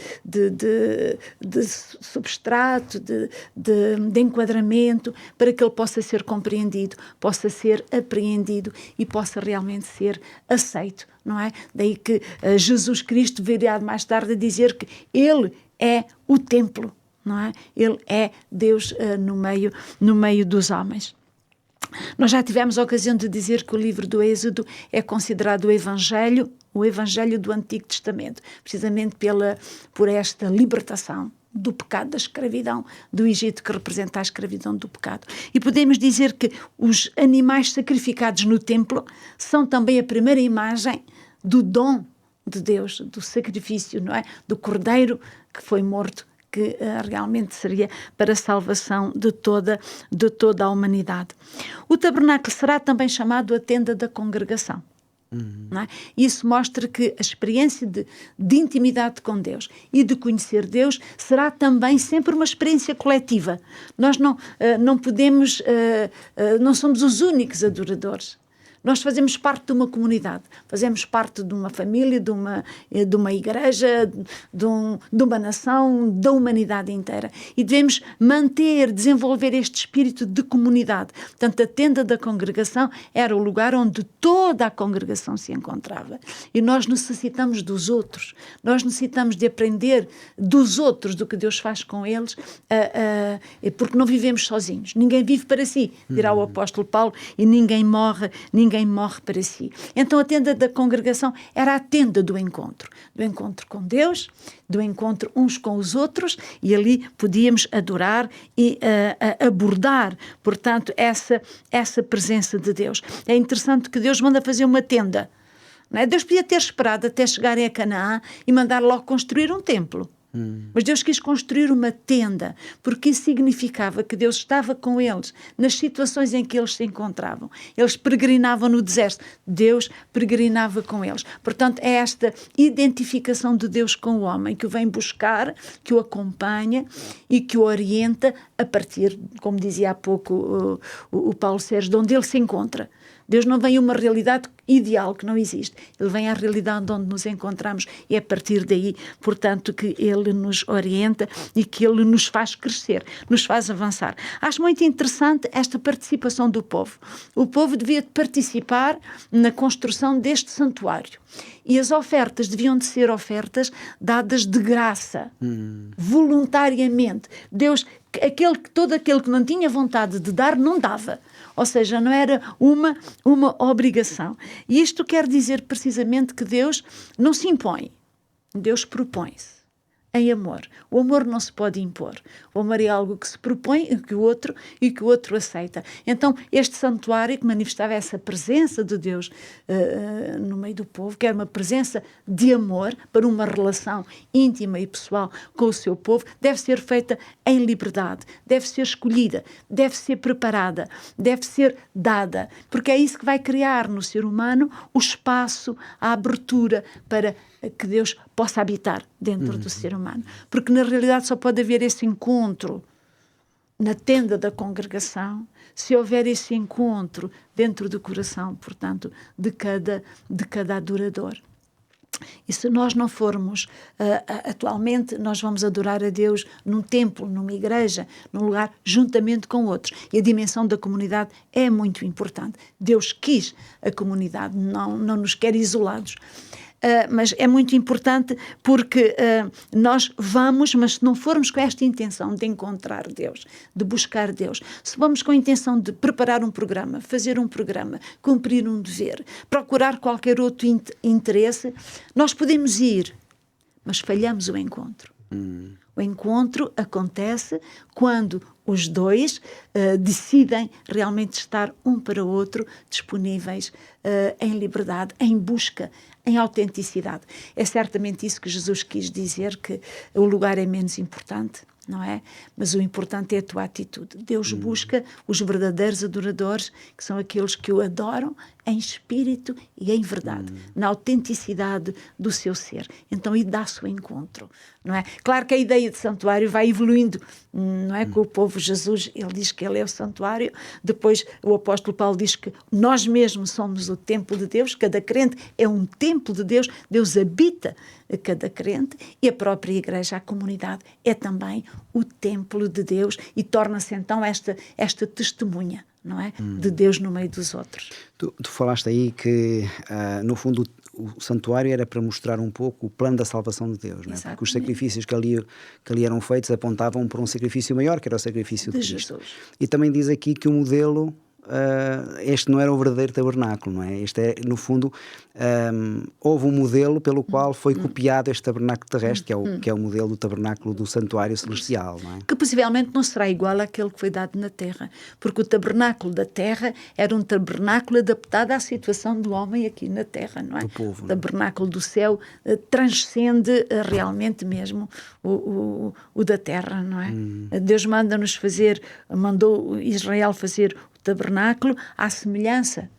[SPEAKER 3] substrato, de enquadramento, para que ele possa ser compreendido, possa ser apreendido e possa realmente ser aceito, não é? Daí que Jesus Cristo viria mais tarde a dizer que Ele é o templo, não é? Ele é Deus no meio dos homens. Nós já tivemos a ocasião de dizer que o livro do Êxodo é considerado o Evangelho do Antigo Testamento, precisamente por esta libertação do pecado, da escravidão do Egito, que representa a escravidão do pecado. E podemos dizer que os animais sacrificados no templo são também a primeira imagem do dom de Deus, do sacrifício, não é? Do cordeiro que foi morto, que realmente seria para a salvação de toda a humanidade. O tabernáculo será também chamado a tenda da congregação. Não é? Isso mostra que a experiência de intimidade com Deus e de conhecer Deus será também sempre uma experiência coletiva. Nós não podemos, não somos os únicos adoradores. Nós fazemos parte de uma comunidade, fazemos parte de uma família, de uma igreja, de uma nação, da humanidade inteira. E devemos desenvolver este espírito de comunidade. Portanto, a tenda da congregação era o lugar onde toda a congregação se encontrava. E nós necessitamos dos outros. Nós necessitamos de aprender dos outros, do que Deus faz com eles, porque não vivemos sozinhos. Ninguém vive para si, dirá o apóstolo Paulo, e ninguém morre para si. Então a tenda da congregação era a tenda do encontro com Deus, do encontro uns com os outros, e ali podíamos adorar e abordar, portanto, essa presença de Deus. É interessante que Deus manda fazer uma tenda, não é? Deus podia ter esperado até chegarem a Canaã e mandar logo construir um templo. Mas Deus quis construir uma tenda, porque isso significava que Deus estava com eles nas situações em que eles se encontravam. Eles peregrinavam no deserto, Deus peregrinava com eles. Portanto, é esta identificação de Deus com o homem que o vem buscar, que o acompanha e que o orienta a partir, como dizia há pouco o Paulo Sérgio, de onde ele se encontra. Deus não vem a uma realidade ideal que não existe. Ele vem à realidade onde nos encontramos e é a partir daí, portanto, que Ele nos orienta e que Ele nos faz crescer, nos faz avançar. Acho muito interessante esta participação do povo. O povo devia participar na construção deste santuário. E as ofertas deviam de ser ofertas dadas de graça, voluntariamente. Deus, todo aquele que não tinha vontade de dar, não dava. Ou seja, não era uma obrigação. E isto quer dizer precisamente que Deus não se impõe, Deus propõe-se. em amor. O amor não se pode impor. O amor é algo que se propõe e que o outro aceita. Então, este santuário que manifestava essa presença de Deus no meio do povo, que era uma presença de amor para uma relação íntima e pessoal com o seu povo, deve ser feita em liberdade, deve ser escolhida, deve ser preparada, deve ser dada, porque é isso que vai criar no ser humano o espaço, a abertura para que Deus possa habitar dentro do ser humano. Porque na realidade só pode haver esse encontro na tenda da congregação se houver esse encontro dentro do coração, portanto, de cada adorador. E se nós não formos, atualmente, nós vamos adorar a Deus num templo, numa igreja, num lugar, juntamente com outros. E a dimensão da comunidade é muito importante. Deus quis a comunidade, não nos quer isolados. Mas é muito importante porque nós vamos, mas se não formos com esta intenção de encontrar Deus, de buscar Deus, se vamos com a intenção de preparar um programa, fazer um programa, cumprir um dever, procurar qualquer outro interesse, nós podemos ir, mas falhamos o encontro. O encontro acontece quando os dois decidem realmente estar um para o outro disponíveis em liberdade, em busca, em autenticidade. É certamente isso que Jesus quis dizer, que o lugar é menos importante, não é? Mas o importante é a tua atitude. Deus busca os verdadeiros adoradores, que são aqueles que o adoram em espírito e em verdade, na autenticidade do seu ser. Então, e dá-se o encontro, não é? Claro que a ideia de santuário vai evoluindo, não é? Com o povo Jesus, ele diz que ele é o santuário, depois o apóstolo Paulo diz que nós mesmos somos o templo de Deus, cada crente é um templo de Deus, Deus habita cada crente, e a própria igreja, a comunidade, é também o templo de Deus e torna-se então esta testemunha, não é? De Deus no meio dos outros.
[SPEAKER 1] Tu falaste aí que, no fundo, o santuário era para mostrar um pouco o plano da salvação de Deus, não é? Porque os sacrifícios que ali eram feitos apontavam para um sacrifício maior, que era o sacrifício de Cristo. Jesus. E também diz aqui que o modelo, este não era o verdadeiro tabernáculo, não é? Este é, no fundo, houve um modelo pelo qual foi copiado este tabernáculo terrestre, que é o modelo do tabernáculo do santuário celestial, não é?
[SPEAKER 3] Que possivelmente não será igual àquele que foi dado na terra, porque o tabernáculo da terra era um tabernáculo adaptado à situação do homem aqui na terra, não é?
[SPEAKER 1] Do povo,
[SPEAKER 3] o tabernáculo do céu transcende realmente mesmo o da terra, não é? Deus mandou Israel fazer tabernáculo à semelhança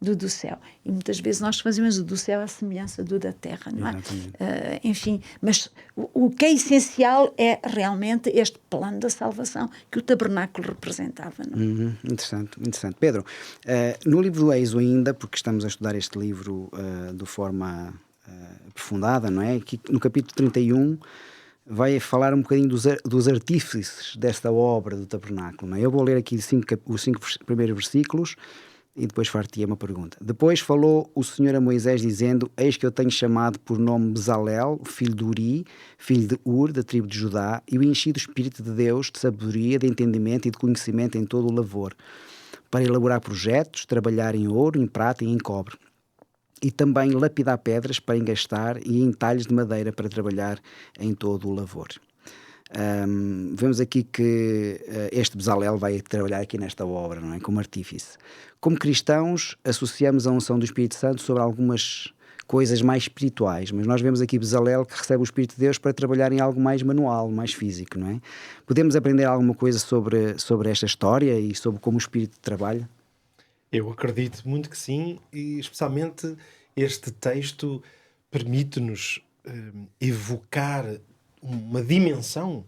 [SPEAKER 3] do céu. E muitas vezes nós fazemos o do céu à semelhança do da terra, não é? Enfim, mas o que é essencial é realmente este plano da salvação que o tabernáculo representava, não é?
[SPEAKER 1] Interessante. Pedro, no livro do Êxodo ainda, porque estamos a estudar este livro de forma aprofundada, não é? Aqui, no capítulo 31, vai falar um bocadinho dos artífices desta obra do tabernáculo, não é? Eu vou ler aqui os 5 primeiros versículos e depois far-te uma pergunta. Depois falou o Senhor a Moisés dizendo: Eis que eu tenho chamado por nome Bezalel, filho de Uri, filho de Ur, da tribo de Judá, e o enchi do Espírito de Deus, de sabedoria, de entendimento e de conhecimento em todo o lavor, para elaborar projetos, trabalhar em ouro, em prata e em cobre, e também lapidar pedras para engastar e em talhos de madeira para trabalhar em todo o lavor. Vemos aqui que este Bezalel vai trabalhar aqui nesta obra, não é? Como artífice. Como cristãos, associamos a unção do Espírito Santo sobre algumas coisas mais espirituais, mas nós vemos aqui Bezalel que recebe o Espírito de Deus para trabalhar em algo mais manual, mais físico, não é? Podemos aprender alguma coisa sobre esta história e sobre como o Espírito trabalha?
[SPEAKER 2] Eu acredito muito que sim, e especialmente este texto permite-nos evocar uma dimensão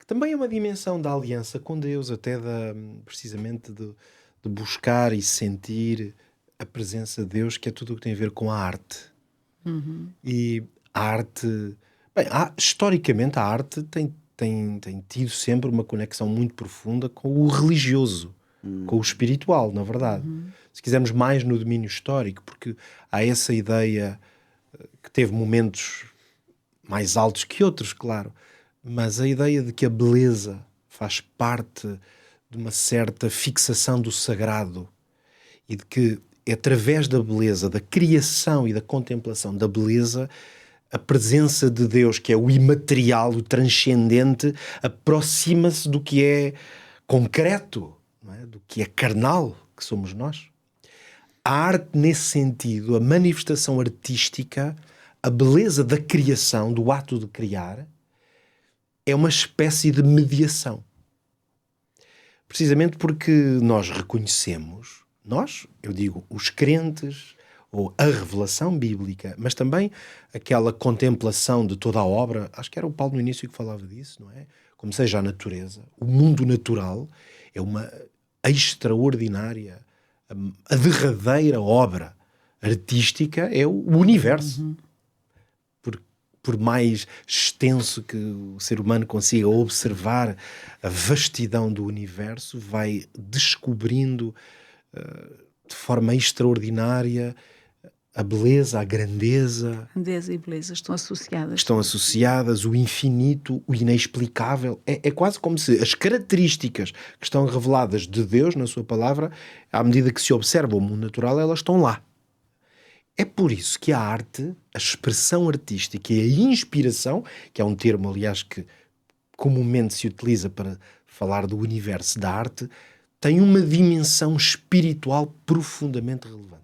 [SPEAKER 2] que também é uma dimensão da aliança com Deus, até precisamente de buscar e sentir a presença de Deus, que é tudo o que tem a ver com a arte. E a arte... Bem, historicamente a arte tem tido sempre uma conexão muito profunda com o religioso, com o espiritual, na verdade. Se quisermos mais no domínio histórico, porque há essa ideia que teve momentos mais altos que outros, claro, mas a ideia de que a beleza faz parte de uma certa fixação do sagrado e de que é através da beleza, da criação e da contemplação da beleza, a presença de Deus, que é o imaterial, o transcendente, aproxima-se do que é concreto, não é? Do que é carnal, que somos nós. A arte, nesse sentido, a manifestação artística, a beleza da criação, do ato de criar, é uma espécie de mediação. Precisamente porque nós reconhecemos, eu digo, os crentes, ou a revelação bíblica, mas também aquela contemplação de toda a obra, acho que era o Paulo no início que falava disso, não é? Como seja a natureza, o mundo natural é uma extraordinária, a derradeira obra artística é o universo. Por mais extenso que o ser humano consiga observar a vastidão do universo, vai descobrindo de forma extraordinária a beleza, a grandeza.
[SPEAKER 3] Grandeza e beleza estão associadas.
[SPEAKER 2] Estão associadas, o infinito, o inexplicável. É quase como se as características que estão reveladas de Deus na sua palavra, à medida que se observa o mundo natural, elas estão lá. É por isso que a arte, a expressão artística e a inspiração, que é um termo, aliás, que comumente se utiliza para falar do universo da arte, tem uma dimensão espiritual profundamente relevante.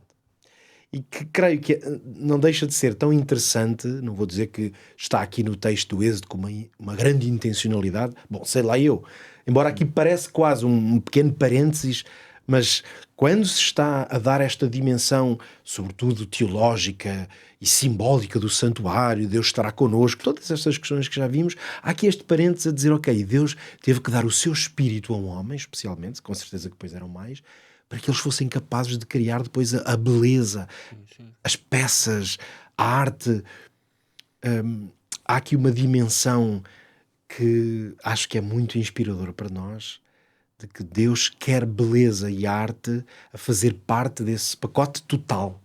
[SPEAKER 2] E que creio que não deixa de ser tão interessante, não vou dizer que está aqui no texto do Êxodo com uma grande intencionalidade, bom, sei lá eu, embora aqui parece quase um pequeno parênteses, mas quando se está a dar esta dimensão, sobretudo teológica e simbólica do santuário, Deus estará connosco, todas estas questões que já vimos, há aqui este parênteses a dizer, ok, Deus teve que dar o seu espírito a um homem, especialmente, com certeza que depois eram mais, para que eles fossem capazes de criar depois a beleza, as peças, a arte. Há aqui uma dimensão que acho que é muito inspiradora para nós, de que Deus quer beleza e arte a fazer parte desse pacote total,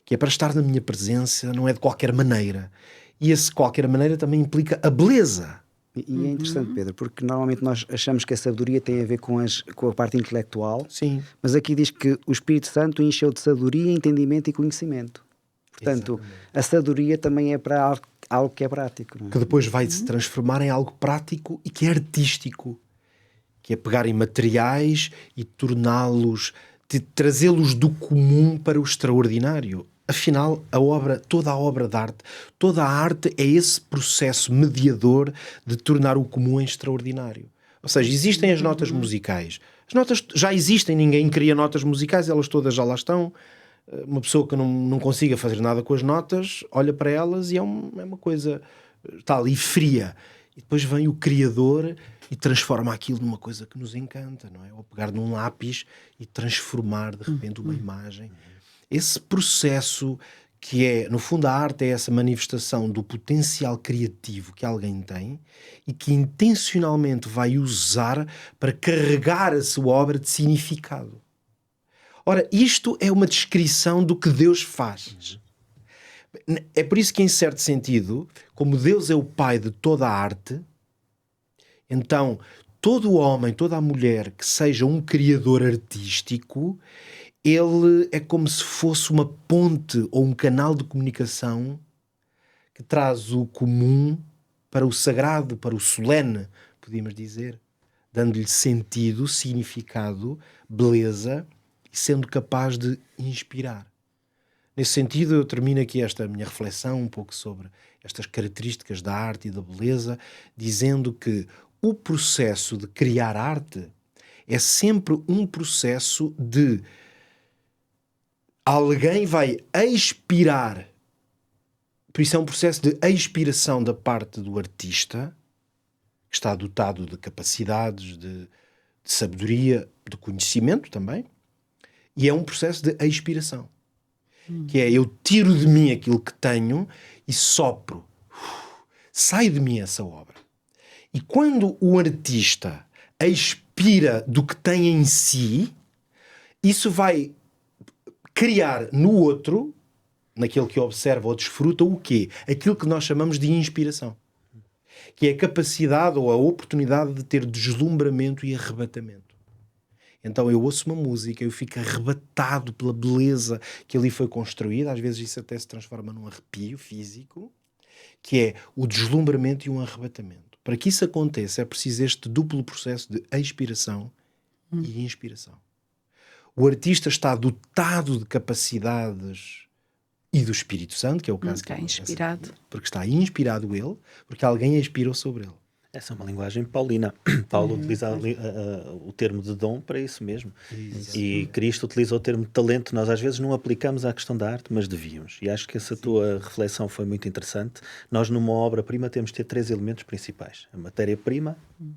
[SPEAKER 2] que é para estar na minha presença, não é de qualquer maneira. E esse qualquer maneira também implica a beleza.
[SPEAKER 1] E é interessante, Pedro, porque normalmente nós achamos que a sabedoria tem a ver com a parte intelectual.
[SPEAKER 2] Sim.
[SPEAKER 1] Mas aqui diz que o Espírito Santo encheu de sabedoria, entendimento e conhecimento. Portanto, exatamente, a sabedoria também é para algo que é prático. Não é?
[SPEAKER 2] Que depois vai se transformar em algo prático e que é artístico. Que é pegar em materiais e torná-los, trazê-los do comum para o extraordinário. Afinal, toda a obra de arte, toda a arte é esse processo mediador de tornar o comum em extraordinário. Ou seja, existem as notas musicais. As notas já existem, ninguém cria notas musicais, elas todas já lá estão. Uma pessoa que não consiga fazer nada com as notas, olha para elas e é uma coisa, está ali fria. E depois vem o Criador e transforma aquilo numa coisa que nos encanta, não é? Ou pegar num lápis e transformar de repente uma imagem. Esse processo que é, no fundo, a arte é essa manifestação do potencial criativo que alguém tem e que intencionalmente vai usar para carregar a sua obra de significado. Ora, isto é uma descrição do que Deus faz. É por isso que, em certo sentido, como Deus é o pai de toda a arte, então todo o homem, toda a mulher que seja um criador artístico, ele é como se fosse uma ponte ou um canal de comunicação que traz o comum para o sagrado, para o solene, podíamos dizer, dando-lhe sentido, significado, beleza e sendo capaz de inspirar. Nesse sentido, eu termino aqui esta minha reflexão um pouco sobre estas características da arte e da beleza, dizendo que o processo de criar arte é sempre um processo de alguém vai expirar. Por isso é um processo de expiração da parte do artista, que está dotado de capacidades, de sabedoria, de conhecimento também, e é um processo de expiração. Que é, eu tiro de mim aquilo que tenho e sopro. Sai de mim essa obra. E quando o artista expira do que tem em si, isso vai criar no outro, naquele que observa ou desfruta, o quê? Aquilo que nós chamamos de inspiração. Que é a capacidade ou a oportunidade de ter deslumbramento e arrebatamento. Então eu ouço uma música, eu fico arrebatado pela beleza que ali foi construída, às vezes isso até se transforma num arrepio físico, que é o deslumbramento e um arrebatamento. Para que isso aconteça é preciso este duplo processo de expiração e inspiração. O artista está dotado de capacidades e do Espírito Santo, que é o caso que
[SPEAKER 3] está inspirado.
[SPEAKER 2] aqui, porque está inspirado ele, porque alguém expirou sobre ele.
[SPEAKER 4] Essa é uma linguagem paulina. Paulo utiliza o termo de dom para isso mesmo. E Cristo utiliza o termo de talento. Nós às vezes não aplicamos à questão da arte, mas devíamos. E acho que essa tua reflexão foi muito interessante. Nós numa obra-prima temos de ter 3 elementos principais. A matéria-prima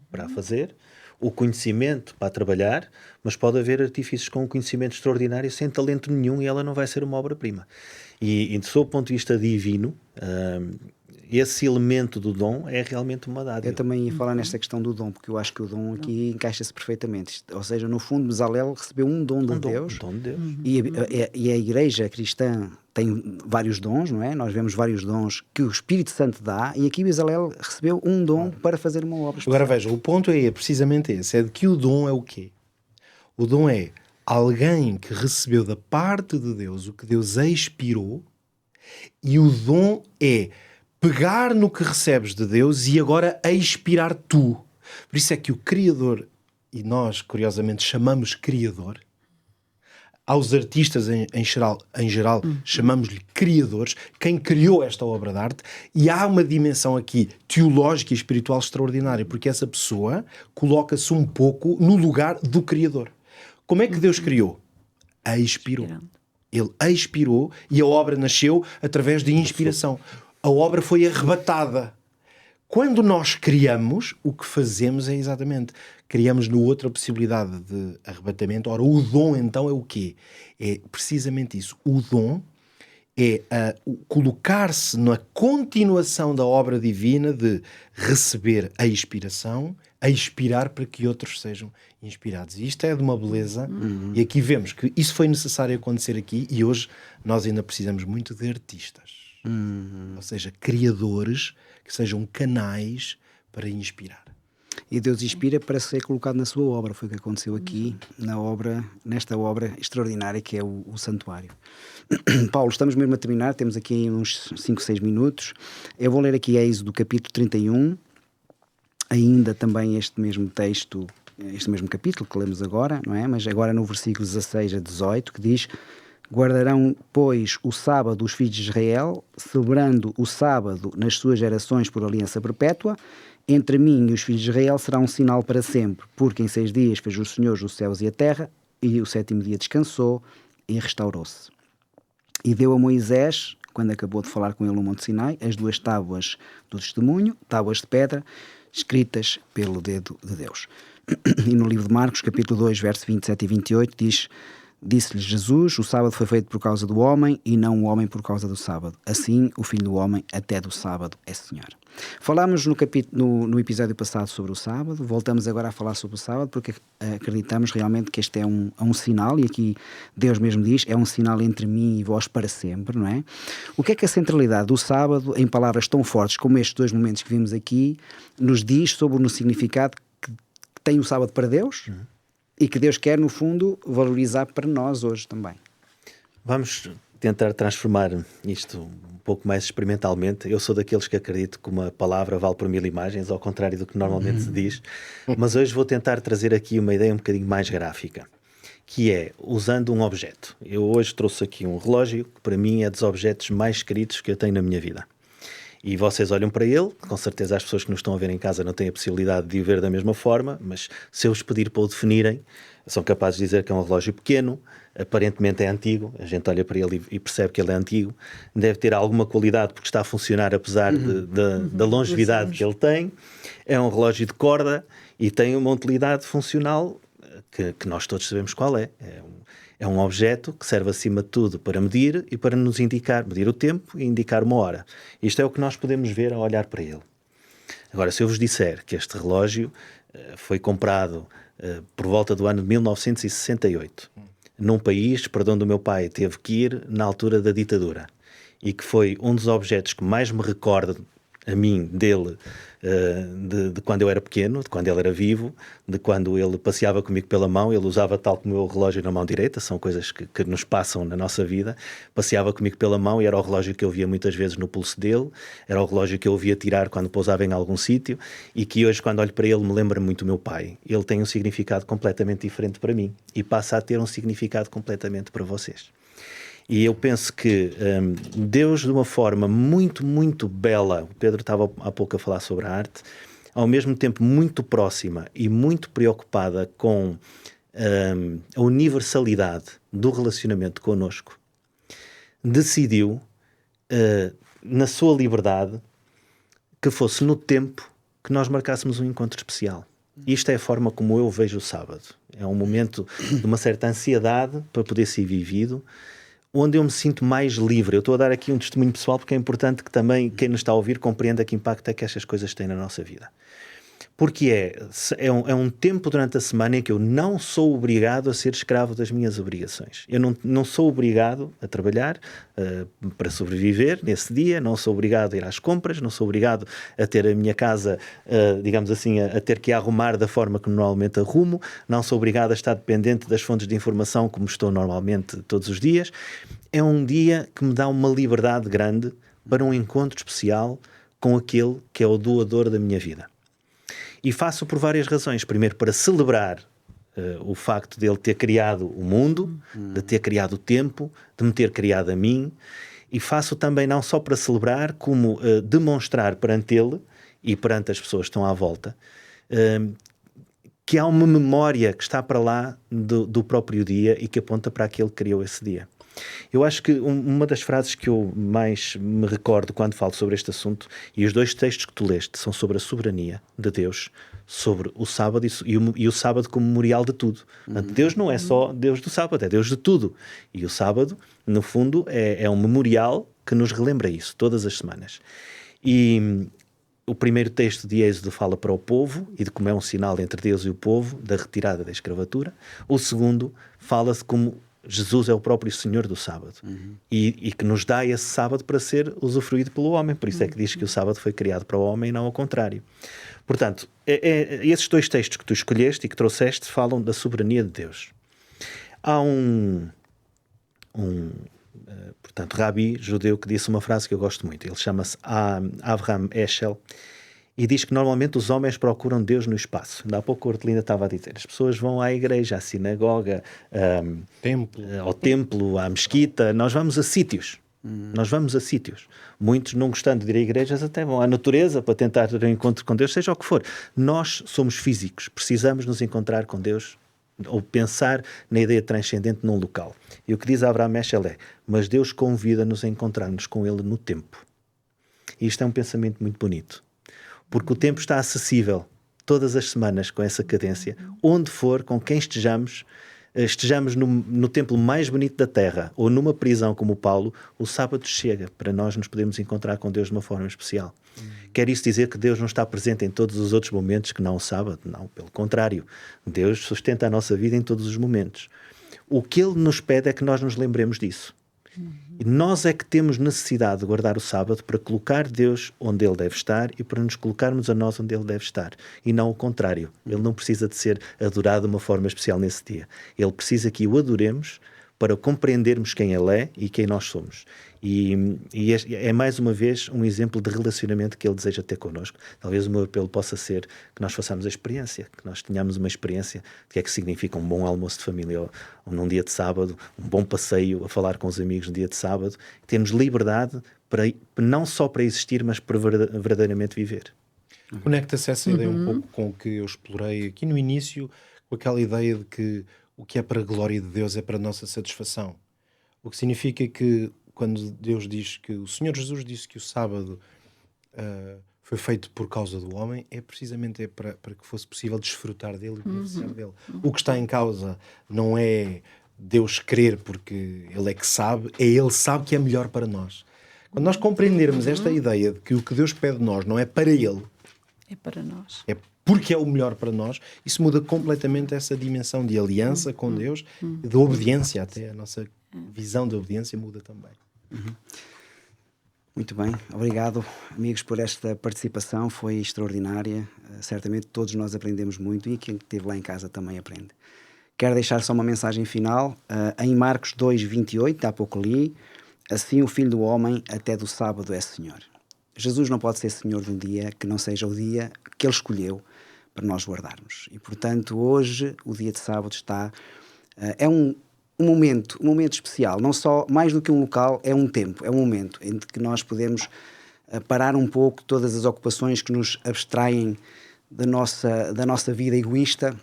[SPEAKER 4] para a fazer, o conhecimento para trabalhar, mas pode haver artifícios com um conhecimento extraordinário sem talento nenhum e ela não vai ser uma obra-prima. E sob o ponto de vista divino, esse elemento do dom é realmente uma dádiva.
[SPEAKER 1] Eu também ia falar nesta questão do dom, porque eu acho que o dom aqui encaixa-se perfeitamente. Ou seja, no fundo, Bezalel recebeu um dom de Deus.
[SPEAKER 4] Um dom de Deus.
[SPEAKER 1] E a igreja cristã tem vários dons, não é? Nós vemos vários dons que o Espírito Santo dá, e aqui Bezalel recebeu um dom para fazer uma obra especial.
[SPEAKER 2] Agora veja, o ponto é precisamente esse, é de que o dom é o quê? O dom é alguém que recebeu da parte de Deus o que Deus expirou, e o dom é pegar no que recebes de Deus e agora expirar tu. Por isso é que o Criador, e nós curiosamente chamamos Criador, aos artistas em geral chamamos-lhe criadores, quem criou esta obra de arte, e há uma dimensão aqui teológica e espiritual extraordinária, porque essa pessoa coloca-se um pouco no lugar do Criador. Como é que Deus criou? Expirou. Ele expirou e a obra nasceu através de inspiração. A obra foi arrebatada. Quando nós criamos, o que fazemos é exatamente, criamos no outra possibilidade de arrebatamento. Ora, o dom então é o quê? É precisamente isso. O dom é colocar-se na continuação da obra divina de receber a inspiração, a inspirar para que outros sejam inspirados. E isto é de uma beleza. E aqui vemos que isso foi necessário acontecer aqui, e hoje nós ainda precisamos muito de artistas. Ou seja, criadores que sejam canais para inspirar.
[SPEAKER 1] E Deus inspira para ser colocado na sua obra. Foi o que aconteceu aqui, nesta obra extraordinária que é o Santuário. Paulo, estamos mesmo a terminar, temos aqui uns 5, 6 minutos. Eu vou ler aqui Êxodo capítulo 31, ainda também este mesmo texto, este mesmo capítulo que lemos agora, não é? Mas agora no versículo 16 a 18, que diz: guardarão, pois, o sábado os filhos de Israel, celebrando o sábado nas suas gerações por aliança perpétua. Entre mim e os filhos de Israel será um sinal para sempre, porque em 6 dias fez o Senhor os céus e a terra, e o 7º dia descansou e restaurou-se. E deu a Moisés, quando acabou de falar com ele no Monte Sinai, as 2 tábuas do testemunho, tábuas de pedra, escritas pelo dedo de Deus. E no livro de Marcos, capítulo 2, versos 27 e 28, diz: disse-lhes Jesus, o sábado foi feito por causa do homem e não o homem por causa do sábado. Assim, o Filho do Homem até do sábado é Senhor. Falámos no episódio passado sobre o sábado, voltamos agora a falar sobre o sábado, porque acreditamos realmente que este é um sinal, e aqui Deus mesmo diz, é um sinal entre mim e vós para sempre, não é? O que é que a centralidade do sábado, em palavras tão fortes como estes 2 momentos que vimos aqui, nos diz sobre o significado que tem o sábado para Deus? E que Deus quer, no fundo, valorizar para nós hoje também.
[SPEAKER 4] Vamos tentar transformar isto um pouco mais experimentalmente. Eu sou daqueles que acredito que uma palavra vale por 1000 imagens, ao contrário do que normalmente se diz. Mas hoje vou tentar trazer aqui uma ideia um bocadinho mais gráfica, que é usando um objeto. Eu hoje trouxe aqui um relógio, que para mim é dos objetos mais queridos que eu tenho na minha vida. E vocês olham para ele, com certeza as pessoas que nos estão a ver em casa não têm a possibilidade de o ver da mesma forma, mas se eu vos pedir para o definirem, são capazes de dizer que é um relógio pequeno, aparentemente é antigo, a gente olha para ele e percebe que ele é antigo, deve ter alguma qualidade porque está a funcionar apesar da longevidade que ele tem, é um relógio de corda e tem uma utilidade funcional que nós todos sabemos qual é. É um objeto que serve acima de tudo para medir e para nos medir o tempo e indicar uma hora. Isto é o que nós podemos ver ao olhar para ele. Agora, se eu vos disser que este relógio foi comprado por volta do ano de 1968, num país para onde o meu pai teve que ir na altura da ditadura, e que foi um dos objetos que mais me recordo a mim dele, de quando eu era pequeno, de quando ele era vivo, de quando ele passeava comigo pela mão. Ele usava tal como o relógio na mão direita, são coisas que nos passam na nossa vida. Passeava comigo pela mão e era o relógio que eu via muitas vezes no pulso dele, era o relógio que eu via tirar quando pousava em algum sítio, e que hoje, quando olho para ele, me lembra muito o meu pai. Ele tem um significado completamente diferente para mim e passa a ter um significado completamente para vocês. E eu penso que Deus, de uma forma muito, muito bela, o Pedro estava há pouco a falar sobre a arte, ao mesmo tempo muito próxima e muito preocupada com a universalidade do relacionamento connosco, decidiu, na sua liberdade, que fosse no tempo que nós marcássemos um encontro especial. Isto é a forma como eu vejo o sábado. É um momento de uma certa ansiedade para poder ser vivido, onde eu me sinto mais livre. Eu estou a dar aqui um testemunho pessoal porque é importante que também quem nos está a ouvir compreenda que impacto é que estas coisas têm na nossa vida. Porque é um tempo durante a semana em que eu não sou obrigado a ser escravo das minhas obrigações. Eu não sou obrigado a trabalhar para sobreviver nesse dia, não sou obrigado a ir às compras, não sou obrigado a ter a minha casa, digamos assim, a ter que arrumar da forma que normalmente arrumo, não sou obrigado a estar dependente das fontes de informação como estou normalmente todos os dias. É um dia que me dá uma liberdade grande para um encontro especial com aquele que é o doador da minha vida. E faço por várias razões. Primeiro, para celebrar o facto de ele ter criado o mundo, de ter criado o tempo, de me ter criado a mim. E faço também não só para celebrar, como demonstrar perante ele e perante as pessoas que estão à volta, que há uma memória que está para lá do próprio dia e que aponta para aquele que criou esse dia. Eu acho que uma das frases que eu mais me recordo quando falo sobre este assunto, e os dois textos que tu leste são sobre a soberania de Deus, sobre o sábado e o sábado como memorial de tudo. Deus não é só Deus do sábado, é Deus de tudo. E o sábado, no fundo, é um memorial que nos relembra isso todas as semanas. E o primeiro texto de Êxodo fala para o povo e de como é um sinal entre Deus e o povo da retirada da escravatura. O segundo fala-se como Jesus é o próprio Senhor do sábado e que nos dá esse sábado para ser usufruído pelo homem. Por isso é que diz que o sábado foi criado para o homem e não ao contrário. Portanto, esses dois textos que tu escolheste e que trouxeste falam da soberania de Deus. Há portanto, rabi judeu que disse uma frase que eu gosto muito. Ele chama-se Avraham Heschel e diz que normalmente os homens procuram Deus no espaço. Ainda há pouco a Hortelina estava a dizer, as pessoas vão à igreja, à sinagoga, ao templo, à mesquita. Nós vamos a sítios. Nós vamos a sítios. Muitos, não gostando de ir a igrejas, até vão à natureza para tentar ter um encontro com Deus, seja o que for. Nós somos físicos, precisamos nos encontrar com Deus ou pensar na ideia transcendente num local. E o que diz Avraham Heschel é, mas Deus convida-nos a encontrar-nos com Ele no tempo. E isto é um pensamento muito bonito. Porque o tempo está acessível todas as semanas com essa cadência, onde for, com quem estejamos no templo mais bonito da terra ou numa prisão como o Paulo, o sábado chega para nós nos podermos encontrar com Deus de uma forma especial. Quer isso dizer que Deus não está presente em todos os outros momentos que não o sábado? Não, pelo contrário. Deus sustenta a nossa vida em todos os momentos. O que Ele nos pede é que nós nos lembremos disso. E nós é que temos necessidade de guardar o sábado para colocar Deus onde Ele deve estar e para nos colocarmos a nós onde Ele deve estar. E não o contrário. Ele não precisa de ser adorado de uma forma especial nesse dia. Ele precisa que o adoremos para compreendermos quem Ele é e quem nós somos. E é mais uma vez um exemplo de relacionamento que Ele deseja ter connosco. Talvez o meu apelo possa ser que nós façamos a experiência, que nós tenhamos uma experiência de que é que significa um bom almoço de família ou num dia de sábado, um bom passeio a falar com os amigos no dia de sábado. Temos liberdade não só para existir, mas para verdadeiramente viver.
[SPEAKER 2] Conecta-se essa ideia um pouco com o que eu explorei aqui no início, com aquela ideia de que o que é para a glória de Deus é para a nossa satisfação. O que significa que quando Deus diz que o Senhor Jesus disse que o sábado foi feito por causa do homem, é precisamente para que fosse possível desfrutar dele e beneficiar dele. O que está em causa não é Deus querer porque Ele é que sabe, é Ele sabe que é melhor para nós. Quando nós compreendermos esta ideia de que o que Deus pede de nós não é para Ele,
[SPEAKER 3] é para nós.
[SPEAKER 2] É porque é o melhor para nós, isso muda completamente essa dimensão de aliança com Deus, de obediência até. A nossa visão de obediência muda também.
[SPEAKER 1] Muito bem, obrigado, amigos, por esta participação, foi extraordinária. Certamente todos nós aprendemos muito e quem esteve lá em casa também aprende. Quero deixar só uma mensagem final. Em Marcos 2:28, há pouco li, assim o Filho do Homem até do sábado é Senhor. Jesus não pode ser Senhor de um dia que não seja o dia que Ele escolheu para nós guardarmos. E, portanto, hoje, o dia de sábado é um momento especial, não só, mais do que um local, é um tempo, é um momento em que nós podemos parar um pouco todas as ocupações que nos abstraem da nossa vida egoísta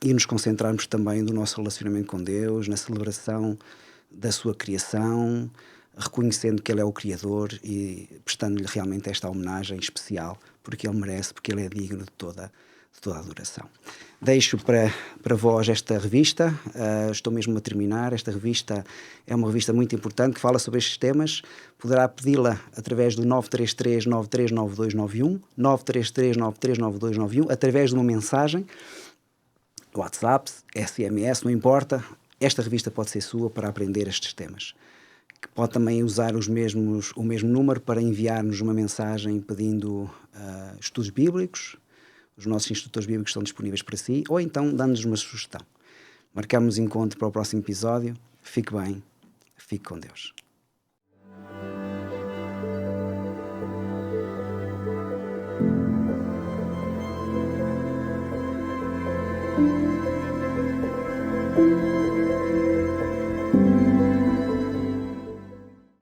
[SPEAKER 1] e nos concentrarmos também no nosso relacionamento com Deus, na celebração da sua criação, reconhecendo que Ele é o Criador e prestando-lhe realmente esta homenagem especial, porque Ele merece, porque Ele é digno de toda a adoração. Deixo para vós esta revista, estou mesmo a terminar. Esta revista é uma revista muito importante que fala sobre estes temas. Poderá pedi-la através do 933 939291, 933 939291, através de uma mensagem, WhatsApp, SMS, não importa. Esta revista pode ser sua para aprender estes temas. Que pode também usar o mesmo número para enviar-nos uma mensagem pedindo estudos bíblicos. Os nossos instrutores bíblicos estão disponíveis para si, ou então dando-nos uma sugestão. Marcamos encontro para o próximo episódio. Fique bem, fique com Deus.